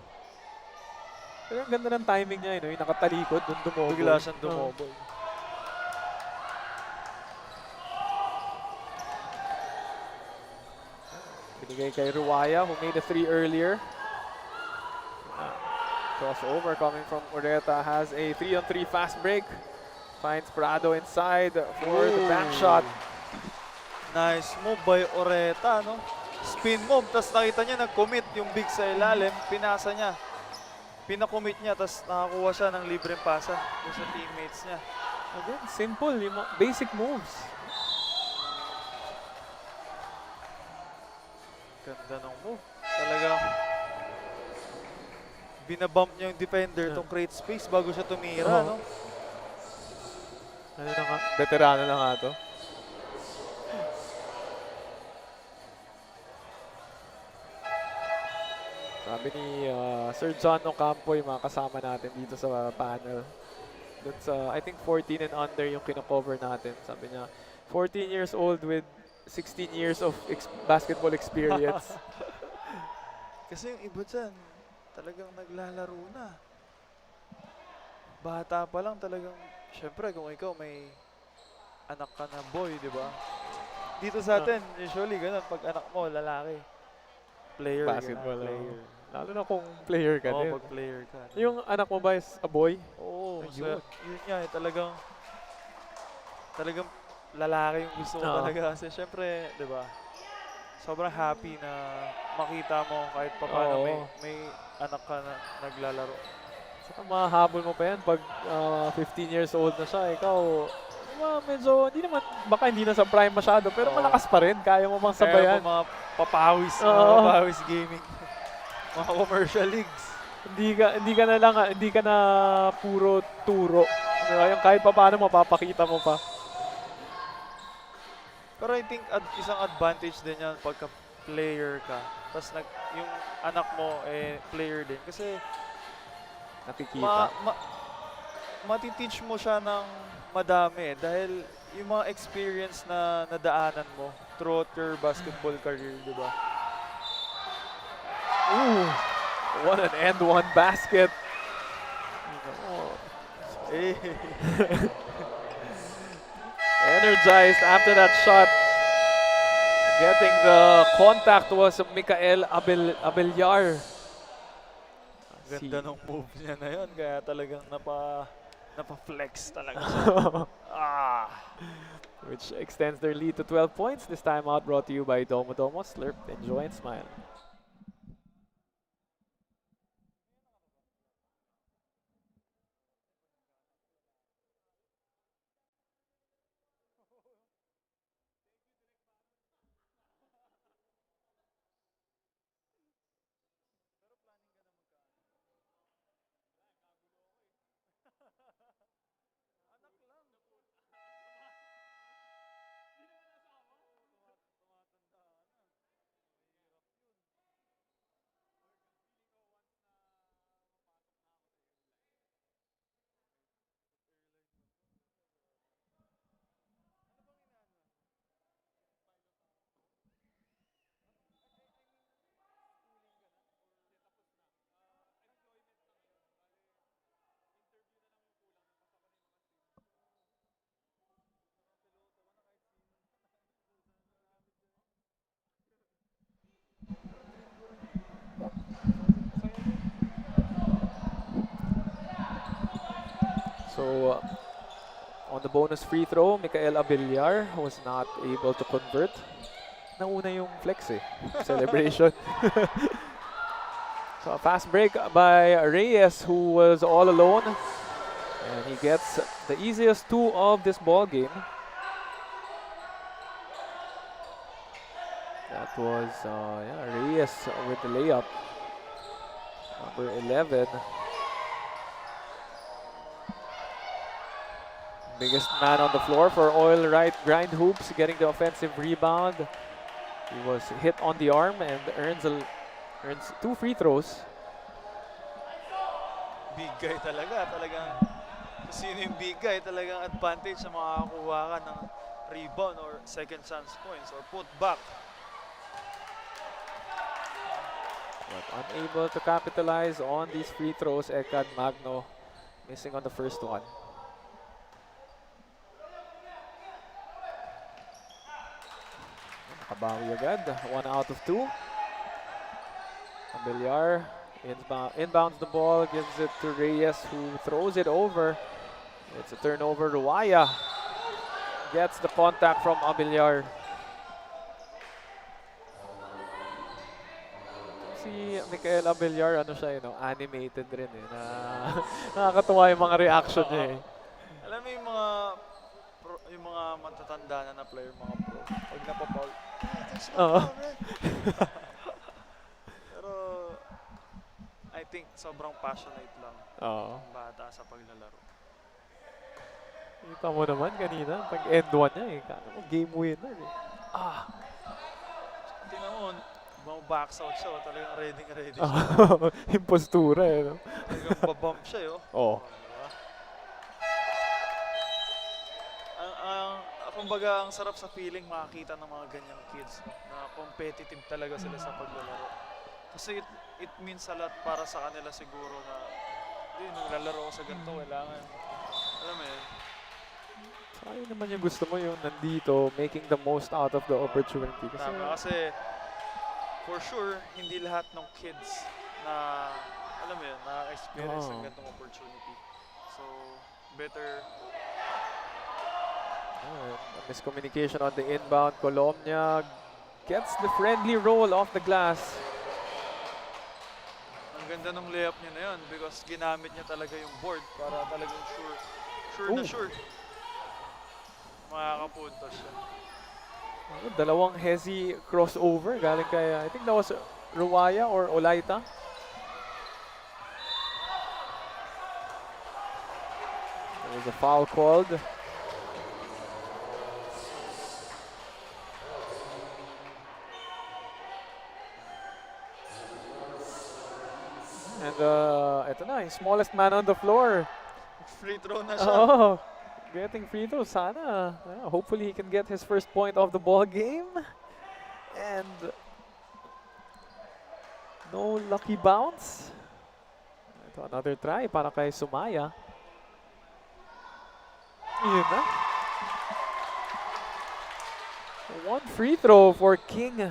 Pero ang ganda ng timing niya, no? Yung nakatalikod, dun dumobol. Bigla siyang Oh. dumobol. Binigay kay Ruaya, who made a three earlier. Crossover coming from Oreta, has a 3-on-3 fast break. Finds Prado inside for the back shot. Nice move by Oreta, no? Spin move, tapos nakita niya nag-commit yung big sa ilalim, pinasa niya. Pinakommit niya, tapos nakakuha siya ng libreng pasa dun sa teammates niya. Again, simple, yung basic moves. Ganda ng move. Talagang binabump niya yung defender to create space bago siya tumira, Oo. no? Ano na nga? Veterano na nga to. Sabi ni Sir John Ocampo, yung mga kasama natin dito sa panel. That's, I think 14 and under yung kino-cover natin. Sabi niya, 14 years old with 16 years of basketball experience. Kasi yung iba dyan, talagang naglalaro na. Bata pa lang talagang, syempre kung ikaw may anak ka na boy, di ba? Dito sa atin, usually ganun, pag anak mo, lalaki. Player Basketball, ka na, oo. player. Lalo na kung player ka Oo, din. pag player ka. no? Yung anak mo ba is a boy? Oo, Ayun. yun nga eh, talagang lalaki yung gusto ko Oo. talaga. Kasi syempre, di ba, sobrang happy na makita mo kahit pa paano Oo. may anak ka na naglalaro. Saka mahabol mo pa yan pag 15 years old na siya. Ikaw, medyo, baka hindi na sa prime masyado, pero Oo. malakas pa rin. Kaya mo bang Kaya sabayan? po mga papawis, Oo. mga papawis gaming. Mga commercial leagues. Hindi ka na puro turo. Diba? Yung kahit pa paano mapapakita mo pa. Pero I think isang advantage din yan pagka player ka. Tapos yung anak mo player din. Kasi Nakikita. matiteach mo siya ng madami dahil yung mga experience na nadaanan mo throughout your basketball career, di ba? Ooh, what an and one basket. Eh, Energized after that shot. Getting the contact was Mikael Abellar. ganda ng move niya na yun. Kaya talagang napa-flex talaga siya. Which extends their lead to 12 points. This time out brought to you by Domo Domo. Slurp, enjoy, and smile. So, on the bonus free throw, Mikael Abiliar was not able to convert. Nauna yung flex eh. Celebration. So a fast break by Reyes, who was all alone. And he gets the easiest two of this ball game. That was Reyes with the layup. Number 11. Biggest man on the floor for Oil Right Grind Hoops, getting the offensive rebound. He was hit on the arm and earns 2 free throws. Big guy talaga. Talagang kung sino yung big guy, talagang advantage na makakakuha ka ng rebound or second chance points or put back. But unable to capitalize on these free throws, Ekad Magno missing on the first one. Nakabawi agad, 1 out of 2. Abiliar inbounds the ball, gives it to Reyes, who throws it over. It's a turnover. Ruaya gets the contact from Abiliar. Si Mikael Abiliar, ano siya, animated rin eh. Nakakatuwa yung mga reaction niya eh. Alam mo yung mga matatanda na player, mga pro, pag napapaul, Oo. pero I think sobrang passionate lang Oo. ang bata sa paglalaro. Kita mo naman kanina, pag end 1 niya eh. Kaya mo game winner eh. Tingnan mo, back out siya, talagang ready siya. Yung postura eh. No? Talagang babump siya, yo. Oo. Diba? Kumbaga, ang sarap sa feeling makakita ng mga ganyang kids, no? Na competitive talaga sila sa paglalaro. Kasi it means a lot para sa kanila siguro na naglalaro ako sa ganito, kailangan. Alam mo yun? Saka yun naman yung gusto mo, yung nandito, making the most out of the opportunity. Kasi for sure, hindi lahat ng kids na, alam mo yun, na-experience ng ganitong opportunity. So, better. Miscommunication on the inbound. Colomnia gets the friendly roll off the glass. Ang ganda ng layup niya na yun because ginamit niya talaga yung board para talagang sure makakapuntos siya. Dalawang hezi crossover galing kay, I think that was Ruaya or Olaita. There was a foul called. And ito na, yung smallest man on the floor. Free throw na siya. Oh, getting free throw. Sana. Hopefully he can get his first point of the ball game. And no lucky bounce. Ito, another try para kay Sumaya. Yun na. One free throw for King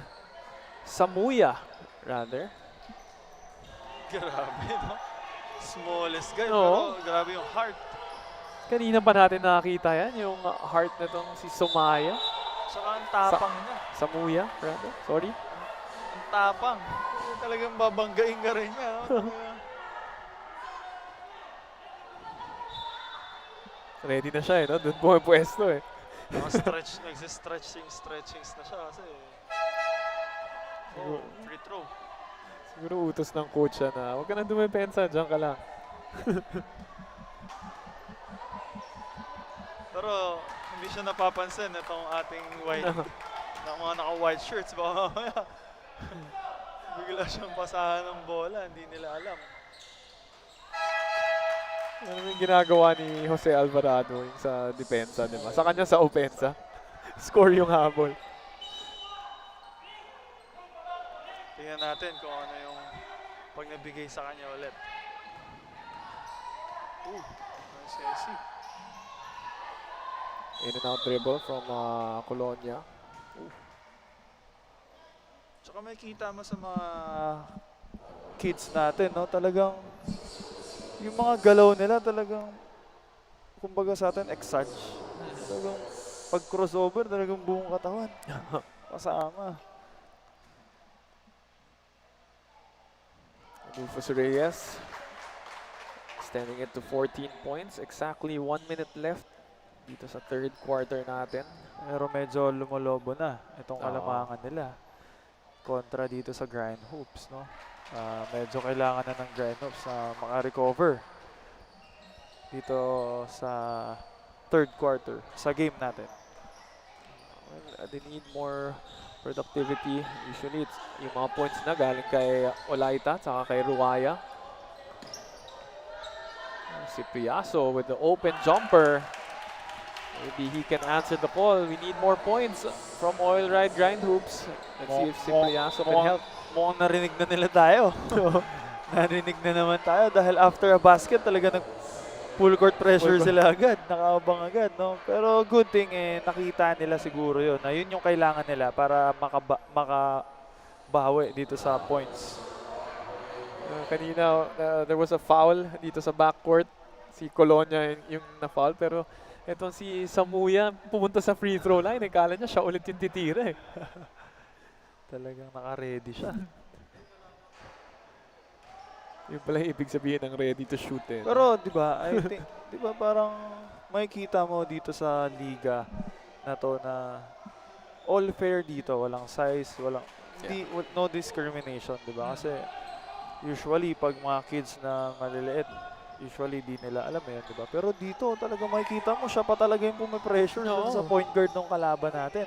Samuya, rather. Grabe, no? Smallest guy, Oo. pero grabe yung heart. Kanina pa natin nakakita yan, yung heart na tong si Sumaya. Tsaka ang tapang niya. Samuya, rather. Sorry. Ang tapang. Talagang babanggain ka rin niya. No? Ready na siya eh, no? Doon pumipwesto eh. Stretchings na siya kasi. Siguro, Free throw. siguro utos ng coach siya na huwag ka na dumipensa, dyan ka lang. Pero hindi siya napapansin itong ating white, na mga naka-white shirts. Baka mamaya, bigla siyang pasahan ng bola, hindi nila alam. Ano yung ginagawa ni Jose Alvarado yung sa depensa, di ba? Sa kanya sa opensa. Score yung habol. Tingnan natin kung ano yung pag nabigay sa kanya ulit. Nice. In and out dribble from Colonia. Tsaka may kita mo sa mga kids natin, no? Talagang yung mga galaw nila talagang kumbaga sa atin, exage. Talagang pag crossover, talagang buong katawan. Kasama. Rufus Reyes extending it to 14 points. Exactly 1 minute left dito sa third quarter natin. Pero medyo lumolobo na itong Oo. kalamangan nila. Kontra dito sa grind hoops, no? Medyo kailangan na ng grind hoops na maka-recover dito sa third quarter sa game natin. Well, they need more productivity. Usually, it's yung mga points na galing kay Olaita at kay Ruaya. Si Priaso with the open jumper. Maybe he can answer the call. We need more points from Oil Ride Grind Hoops. Let's see if si Priaso can help. Mukhang narinig na nila tayo. Narinig na naman tayo dahil after a basket talaga full court pressure sila agad. Nakaabang agad, no? Pero good thing nakita nila siguro yun. Na yun yung kailangan nila para makabawi dito sa points. Kanina, there was a foul dito sa backcourt. Si Colonia yung na-foul. Pero etong si Samuya pumunta sa free throw line. Kala niya siya ulit yung titira eh. Talagang naka-ready siya. Yung pala yung ibig sabihin ng ready to shoot eh. Pero 'di ba, I think 'di ba parang makikita mo dito sa liga na to na all fair dito, walang size, no discrimination, 'di ba? Kasi usually pag mga kids na maliliit, usually di nila alam yan, 'di ba? Pero dito talaga makikita mo siya pa talaga yung pumipressure dun sa point guard ng kalaban natin.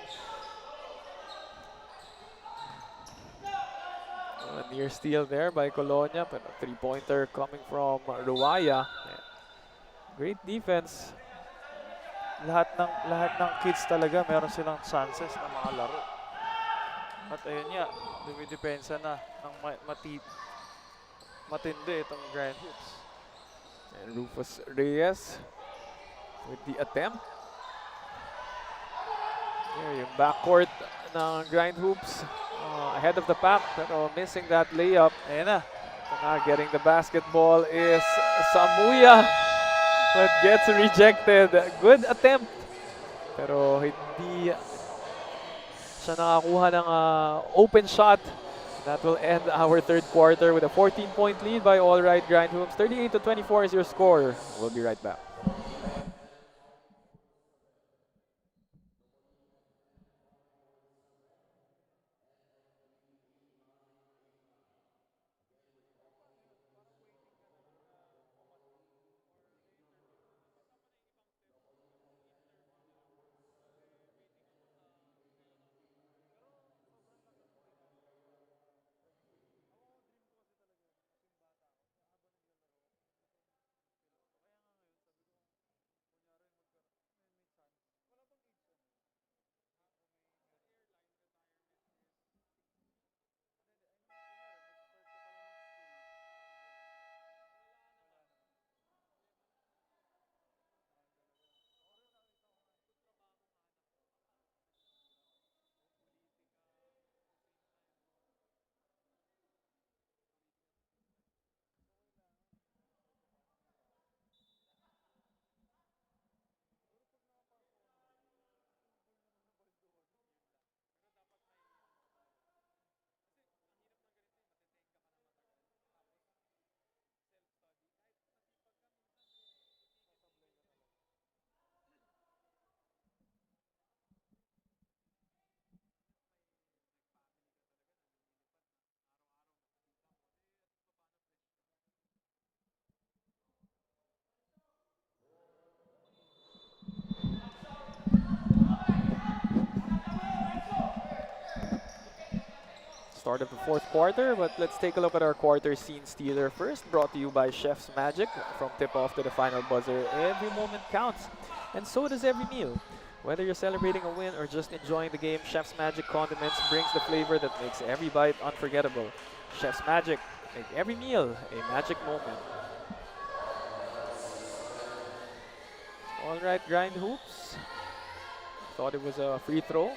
Near steal there by Colonia, but a three-pointer coming from Ruaya. Yeah. Great defense. Lahat ng kids talaga meron silang chances na makalaro. At ayun nga, dumidepensa na ng matindi itong grind hoops. And Rufus Reyes with the attempt. There yung backcourt ng Grind Hoops. Ahead of the pack, pero missing that layup. Ayan na. Not getting the basketball is Samuya, but gets rejected. Good attempt, pero hindi siya nakakuha ng open shot. That will end our third quarter with a 14-point lead by All Right Grind Hoops. 38-24 is your score. We'll be right back. Start of the fourth quarter, but let's take a look at our quarter scene stealer first. Brought to you by Chef's Magic. From tip-off to the final buzzer, every moment counts, and so does every meal. Whether you're celebrating a win or just enjoying the game, Chef's Magic Condiments brings the flavor that makes every bite unforgettable. Chef's Magic, make every meal a magic moment. All right, Grind Hoops. Thought it was a free throw.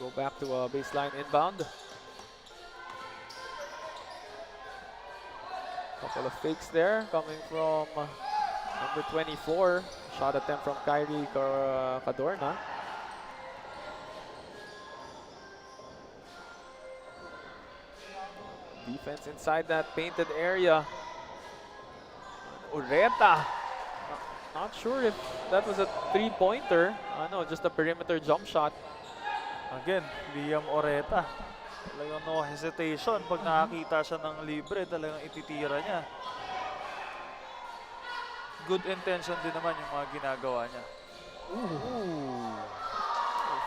Go back to a baseline inbound. Couple of fakes there coming from Number 24, shot attempt from Kyrie Cadorna. Defense inside that painted area. Ureta. Not sure if that was a three-pointer. No, just a perimeter jump shot. Again, Liam Oreta. Talagang no hesitation. Pag nakakita siya ng libre, talagang ititira niya. Good intention din naman yung mga ginagawa niya.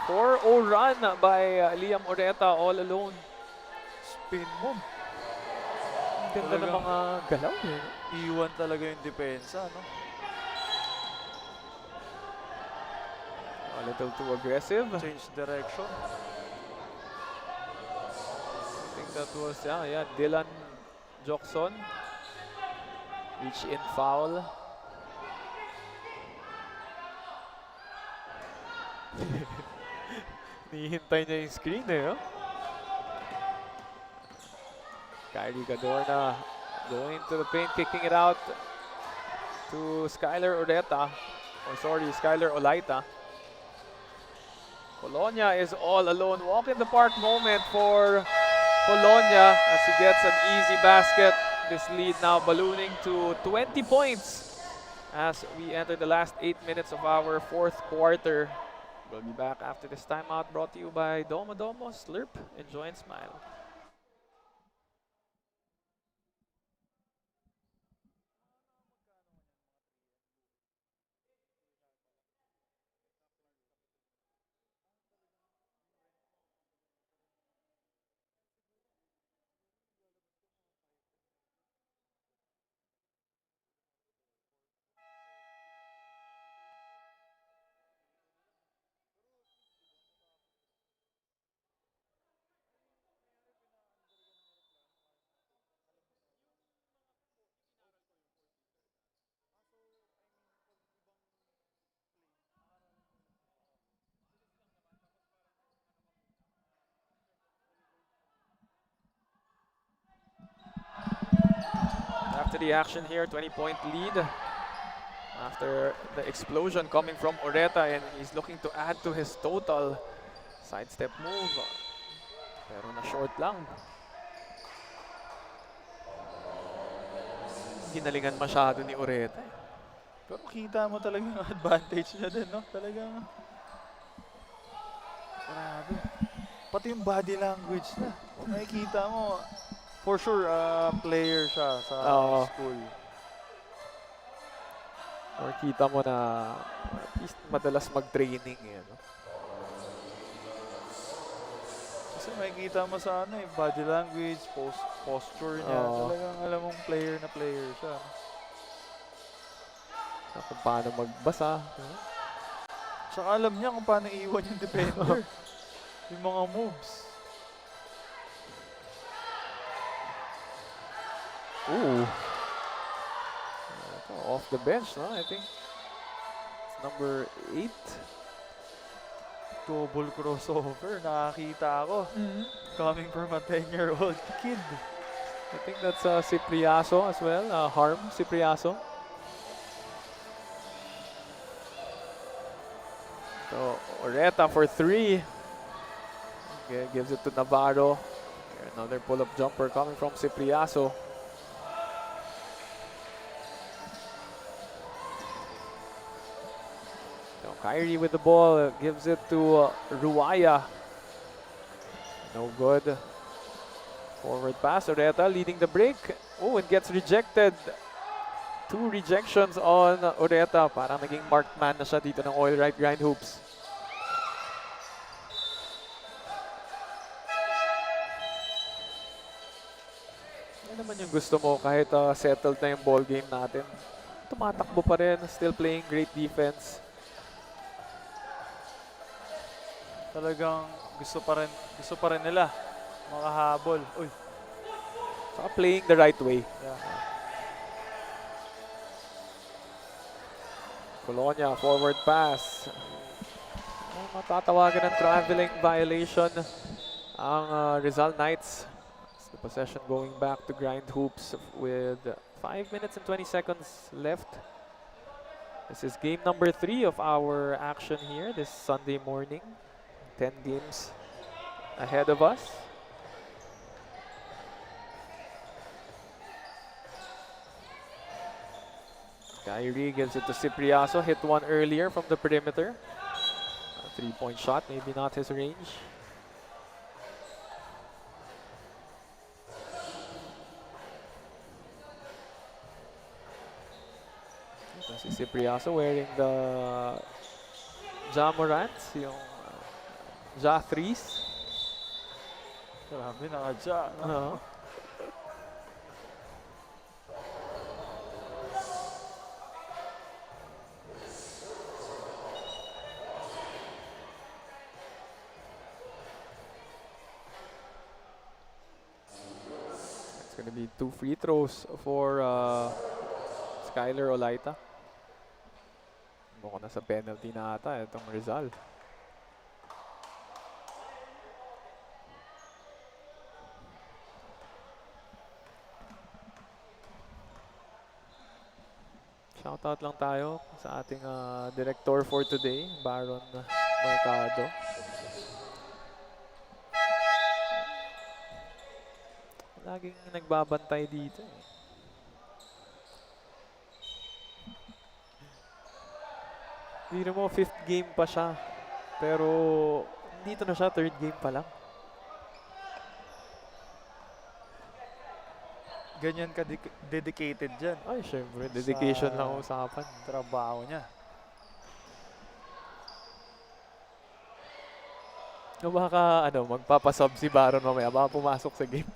4-0 run by Liam Oreta all alone. Spin move. Ang ganda ng Talagang mga galaw. iwan talaga yung depensa, no? A little too aggressive. Change direction. I think that was, Dylan Jokson. Reach in foul. Nihintay niya yung screen oh. Kyrie Cadorna going to the paint, kicking it out to Skylar Ureta. Skylar Olaita. Polonia is all alone. Walk in the park moment for Polonia as he gets an easy basket. This lead now ballooning to 20 points as we enter the last 8 minutes of our fourth quarter. We'll be back after this timeout, brought to you by Domo Domo. Slurp, enjoy and smile. After the action here, 20-point lead. After the explosion coming from Oreta, and he's looking to add to his total. Sidestep move. Pero na short lang. Ginalingan masyado ni Oreta. Pero kita mo talaga yung advantage niya din, no? Talagang grabe. Pati yung body language niya. Makikita mo, for sure, player siya sa school. Or kita mo na at least madalas mag-training. No? Kasi makikita mo sa body language, posture niya. Talagang alam mong player na player siya. No? So, kung paano magbasa. Tsaka alam niya kung paano iwan yung defender. Yung mga moves. Ooh. Off the bench, no? I think it's number 8. Double crossover. Nakakita ako. Coming from a 10-year-old kid. I think that's Cipriaso as well. Harm Cipriaso. So, Oreta for 3. Okay, gives it to Navarro. Another pull-up jumper coming from Cipriaso. So, Kyrie with the ball, gives it to Ruaya. No good. Forward pass, Oreta leading the break. Oh, it gets rejected. 2 rejections on Oreta. Parang naging marked man na siya dito ng Oil Right Grind Hoops. Yan naman yung gusto mo kahit settled na yung ball game natin. Tumatakbo pa rin, still playing great defense. Talagang gusto pa rin nila makahabol. Uy. Saka playing the right way. Yeah. Polonia, forward pass. Matatawagan ng traveling violation ang Rizal Knights. It's the possession going back to Grind Hoops with 5 minutes and 20 seconds left. This is game number 3 of our action here this Sunday morning. 10 games ahead of us. Kyrie gives it to Cipriaso. Hit one earlier from the perimeter. A three-point shot, maybe not his range. Ito si Cipriaso wearing the Ja Morants, yung Ja threes. Grabe, nakadya. No? Oo. It's gonna be 2 free throws for Skyler Olaita. Mukhang nasa penalty na ata itong Rizal. Shoutout lang tayo sa ating director for today, Baron Mercado. Laging nagbabantay dito eh. Biro mo, 5th game pa siya. Pero dito na siya, 3rd game pa lang. Ganyan ka dedicated dyan. Ay, syempre, dedication Sa lang ang usapan. Trabaho niya. O baka, magpapasub si Baron mamaya, baka pumasok sa game.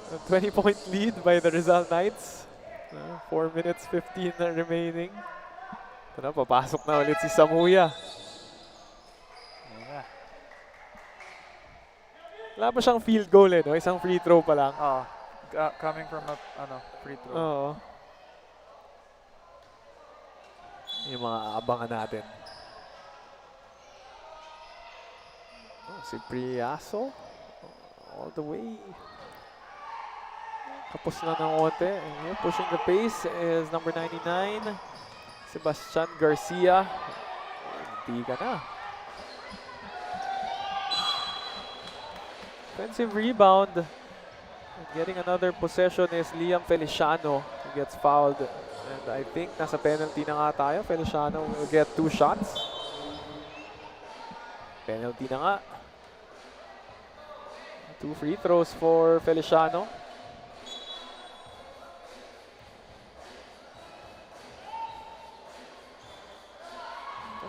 A 20-point lead by the Rizal Knights. 4 minutes 15 na remaining. Ito na, papasok na ulit si Samuya. Ayun na. Wala pa siyang field goal eh, no? Isang free throw pa lang. Coming from a free throw. Oo. Yung mga abangan natin. Oh, si Priaso. All the way. Kapos na ng onte. Here, pushing the pace is number 99. Sebastian Garcia. Hindi ka na. Offensive rebound. And getting another possession is Liam Feliciano. He gets fouled. And I think nasa penalty na nga tayo. Feliciano will get 2 shots. Penalty na nga. 2 free throws for Feliciano.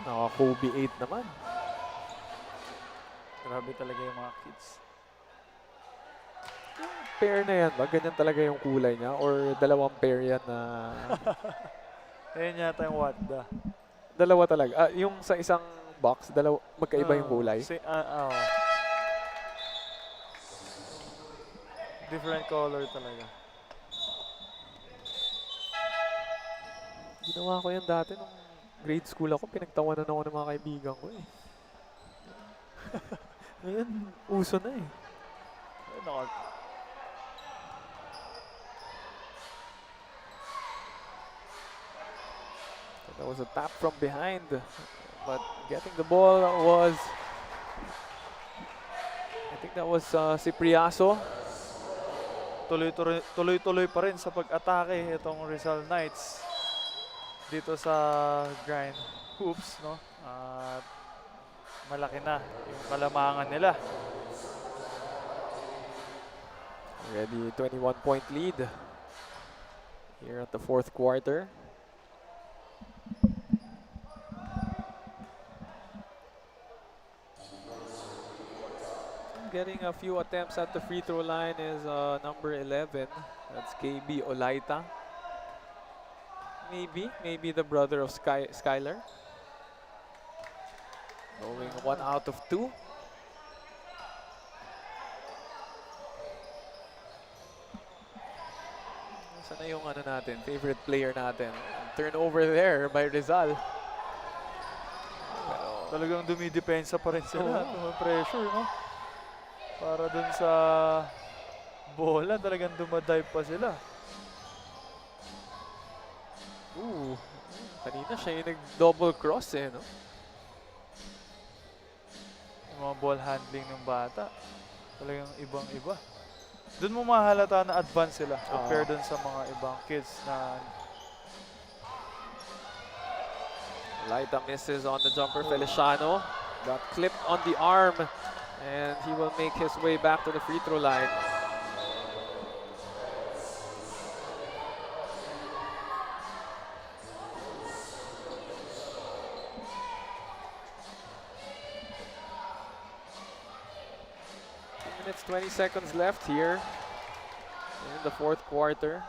Naka-Kobe 8 naman. Grabe talaga yung mga kids. Pair na yan ba? Ganyan talaga yung kulay niya? Or dalawang pair yan na... Ayun yata yung Wadda. Dalawa talaga. Yung sa isang box, magkaiba yung kulay. Different color talaga. Ginawa ko yan dati nung grade school ako. Pinagtawanan ako ng mga kaibigan ko eh. Ngayon, uso na eh. That was a tap from behind. But getting the ball was... I think that was Cipriaso. Tuloy-tuloy pa rin sa pag-atake itong Rizal Knights dito sa grind hoops, no? At malaki na yung kalamangan nila. Already 21-point lead here at the 4th quarter. Getting a few attempts at the free throw line is number 11. That's KB Olaita. Maybe the brother of Skyler. Going 1 out of 2. Saan na yung natin, favorite player natin? Turnover there by Rizal. Pero, Talagang dumidepensa pa rin sila. Oo. Pressure, no? Para dun sa bola, talagang dumadive pa sila. Ooh. Kanina siya yung nag-double cross eh, no? Yung mga ball handling ng bata, talagang ibang-iba. Doon mo mahalata na advance sila compare dun sa mga ibang kids na Laita misses on the jumper. Feliciano got clipped on the arm, and he will make his way back to the free throw line. Minutes 20 seconds left here in the fourth quarter.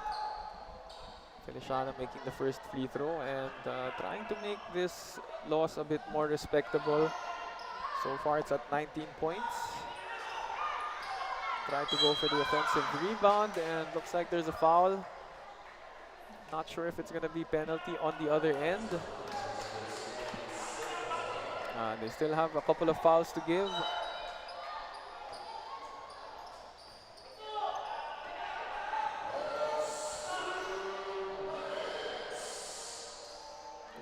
Feliciano making the first free throw and trying to make this loss a bit more respectable. So far it's at 19 points. Try to go for the offensive rebound and looks like there's a foul. Not sure if it's going to be penalty on the other end. They still have a couple of fouls to give.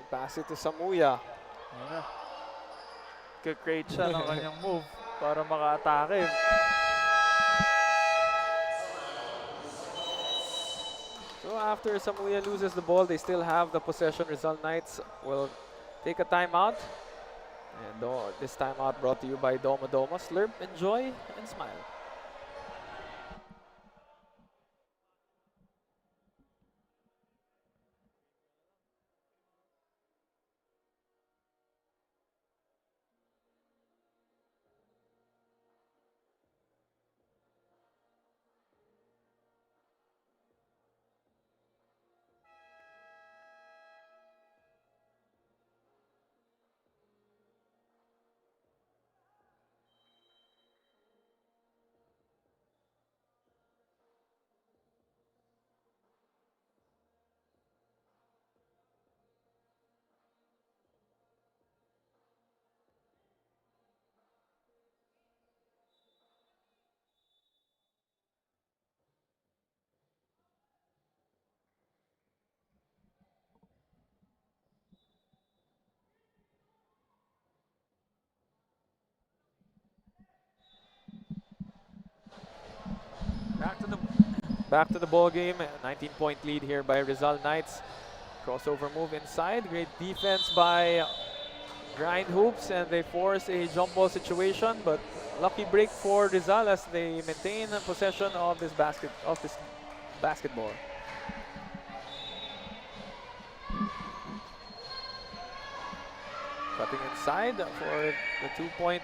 Pass it to Samuya. Ayun na. K-create siya ng kanyang move para maka-atake. So after Samuya loses the ball, they still have the possession. Rizal Knights will take a timeout. And this timeout brought to you by Doma Doma. Slurp, enjoy, and smile. Back to the ball game. 19-point lead here by Rizal Knights. Crossover move inside. Great defense by Grind Hoops, and they force a jump ball situation. But lucky break for Rizal as they maintain possession of this basketball. Cutting inside for the 2-point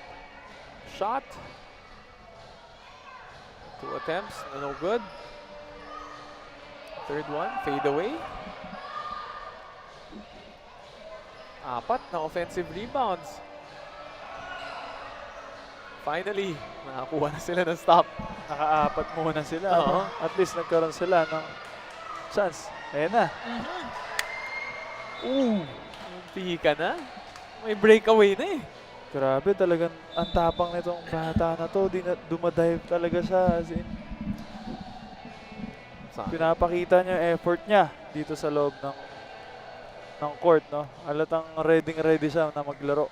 shot. 2 attempts, no good. Third one, fade away. 4 na offensive rebounds. Finally, nakakuha na sila ng stop. Naka-apat muna sila. Oo. No? At least nagkaroon sila ng chance. Ayan na. Pika na. May breakaway na eh. Grabe, talagang ang tapang nitong bata na to. Dumadive talaga siya. As in, pinapakita niya yung effort niya dito sa loob ng court, no? Halatang ready siya na maglaro.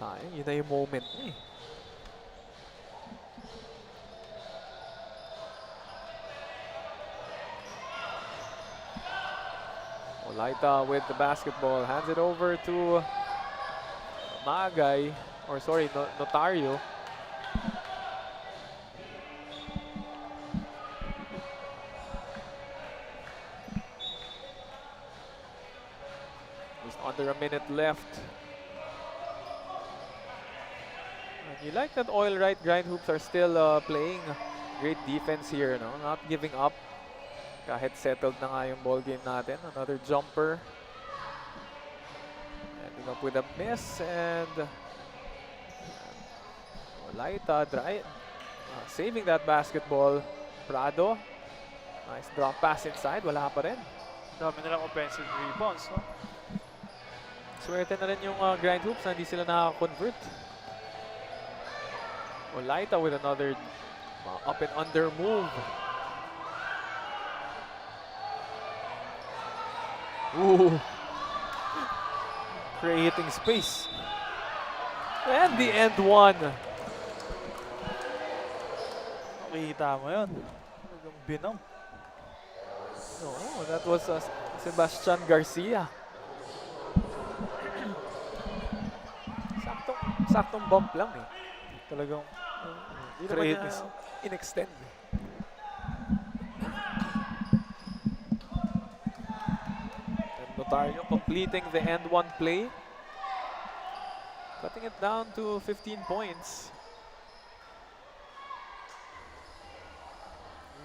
Sayang, yun na yung moment niya eh. Olaita with the basketball, hands it over to Magay, or sorry, Notario. Just under a minute left. And you like that Oil Right Grind Hoops are still playing great defense here, no? Not giving up. Kahit settled na nga yung ball game natin. Another jumper. Ending up with a miss, and Olaita saving that basketball. Prado. Nice drop pass inside. Wala pa rin. Dami nilang offensive rebounds, no? Swerte na rin yung Grind Hoops na hindi sila nakaka-convert. Olaita with another Up and under move. Ooh. Creating space. And the end one. Makikita mo yun. Talagang binom. Oh, that was Sebastian Garcia. Saktong bump lang eh. Talagang Hindi naman creative. niya in-extend. And Notario completing the end one play. Cutting it down to 15 points.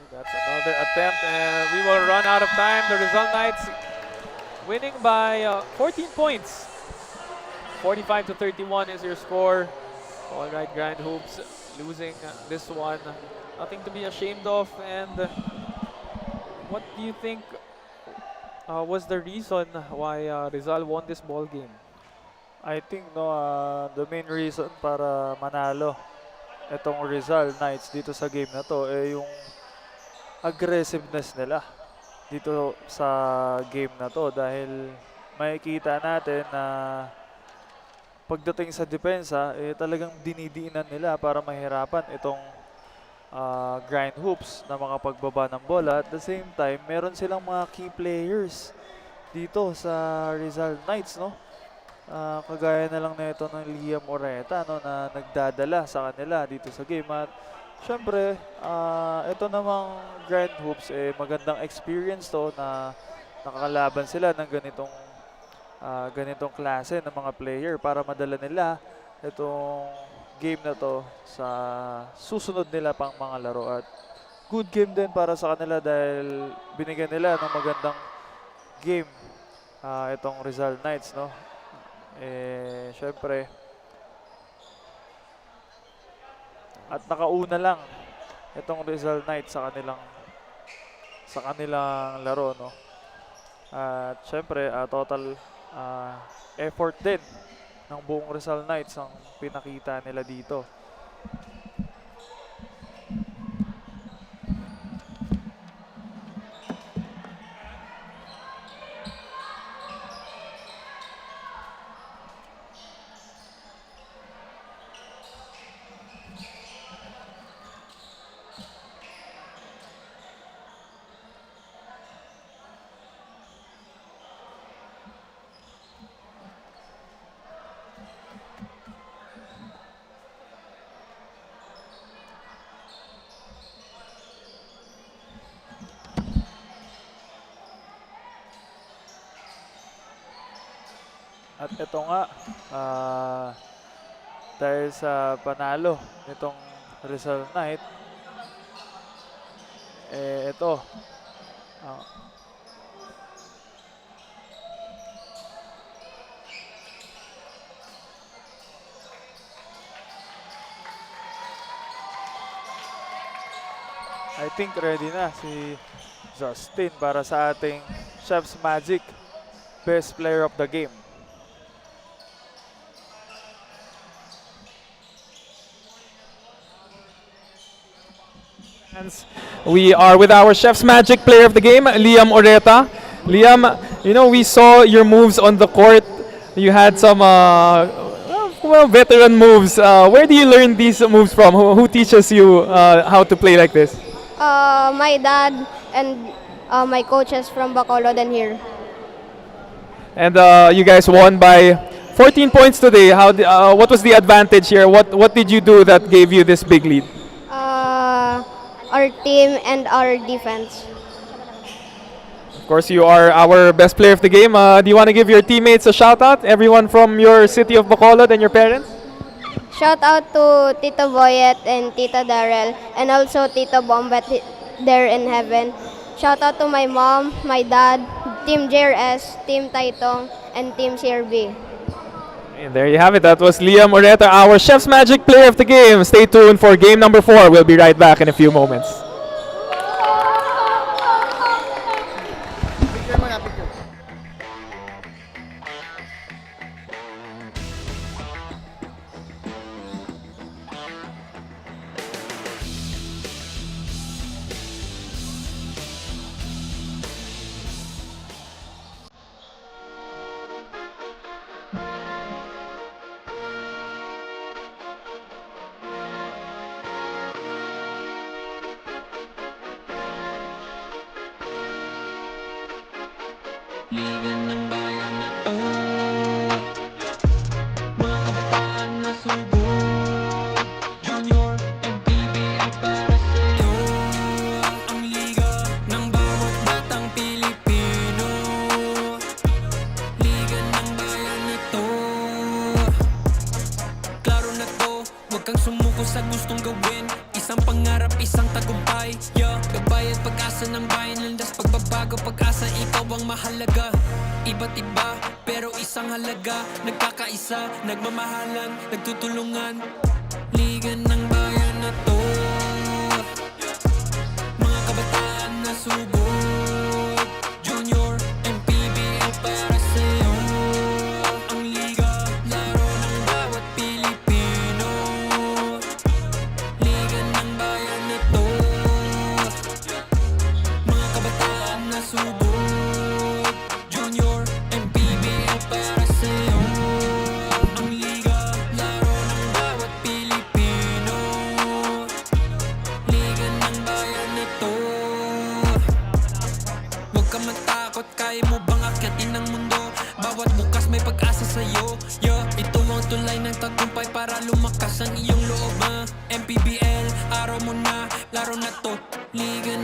That's another attempt, and we will run out of time. The Rizal Knights winning by 14 points. 45 to 31 is your score. All right, Grind Hoops losing this one. Nothing to be ashamed of. And what do you think was the reason why Rizal won this ball game? I think the main reason para manalo itong Rizal Knights dito sa game na to yung aggressiveness nila dito sa game na to, dahil makikita natin na pagdating sa depensa talagang dinidiinan nila para mahirapan itong Grind Hoops na makapagbaba ng bola. At the same time, meron silang mga key players dito sa Rizal Knights, no? Kagaya na lang na ito ng Liam Oreta, no, na nagdadala sa kanila dito sa game. At syempre, ito namang Grind Hoops, magandang experience to na nakakalaban sila ng ganitong klase ng mga player para madala nila itong game na to sa susunod nila pang mga laro. At good game din para sa kanila dahil binigyan nila ng magandang game itong Rizal Knights, no? Syempre, at nakauna lang itong Rizal Knights sa kanilang laro, no? At syempre, total effort din ng buong Rizal Knights ang pinakita nila dito. At ito nga, dahil sa panalo nitong Rizal Knight, ito, I think ready na si Justin para sa ating Chef's Magic Best Player of the Game. We are with our Chef's Magic Player of the Game, Liam Oreta. Liam, you know, we saw your moves on the court. You had some veteran moves. Where do you learn these moves from? Who teaches you how to play like this? My dad and my coaches from Bacolod and here. And you guys won by 14 points today. What was the advantage here? What did you do that gave you this big lead? Our team and our defense. Of course, you are our best player of the game. Do you want to give your teammates a shout out? Everyone from your city of Bacolod and your parents? Shout out to Tito Boyet and Tito Darrell and also Tito Bombet there in heaven. Shout out to my mom, my dad, Team JRS, Team Taitong, and Team CRB. And there you have it. That was Liam Oreta, our Chef's Magic Player of the Game. Stay tuned for game number 4. We'll be right back in a few moments. ko sa gustong gawin. Isang pangarap, isang tagumpay. Yeah, gabay at pag-asa ng bayan. Landas pagbabago, pag-asa, ikaw ang mahalaga. Iba't iba, pero isang halaga. Nagkakaisa, nagmamahalan, nagtutulungan. Liga ng bayan na to. Mga kabataan na subok. Junior, MPBL para sa'yo. Ang liga, laro ng bawat Pilipino. Liga ng bayan na to. Mga kabataan na subok. Junior, MPBL para sa'yo. Ang liga, laro ng bawat Pilipino. Liga ng bayan na to. Huwag ka matakot, kaya mo bang akyatin ang mundo? Bawat bukas may pag-asa sa'yo. Yeah, ito ang tulay ng tagumpay para lumakas ang iyong loob. MPBL, araw mo na, laro na to. Liga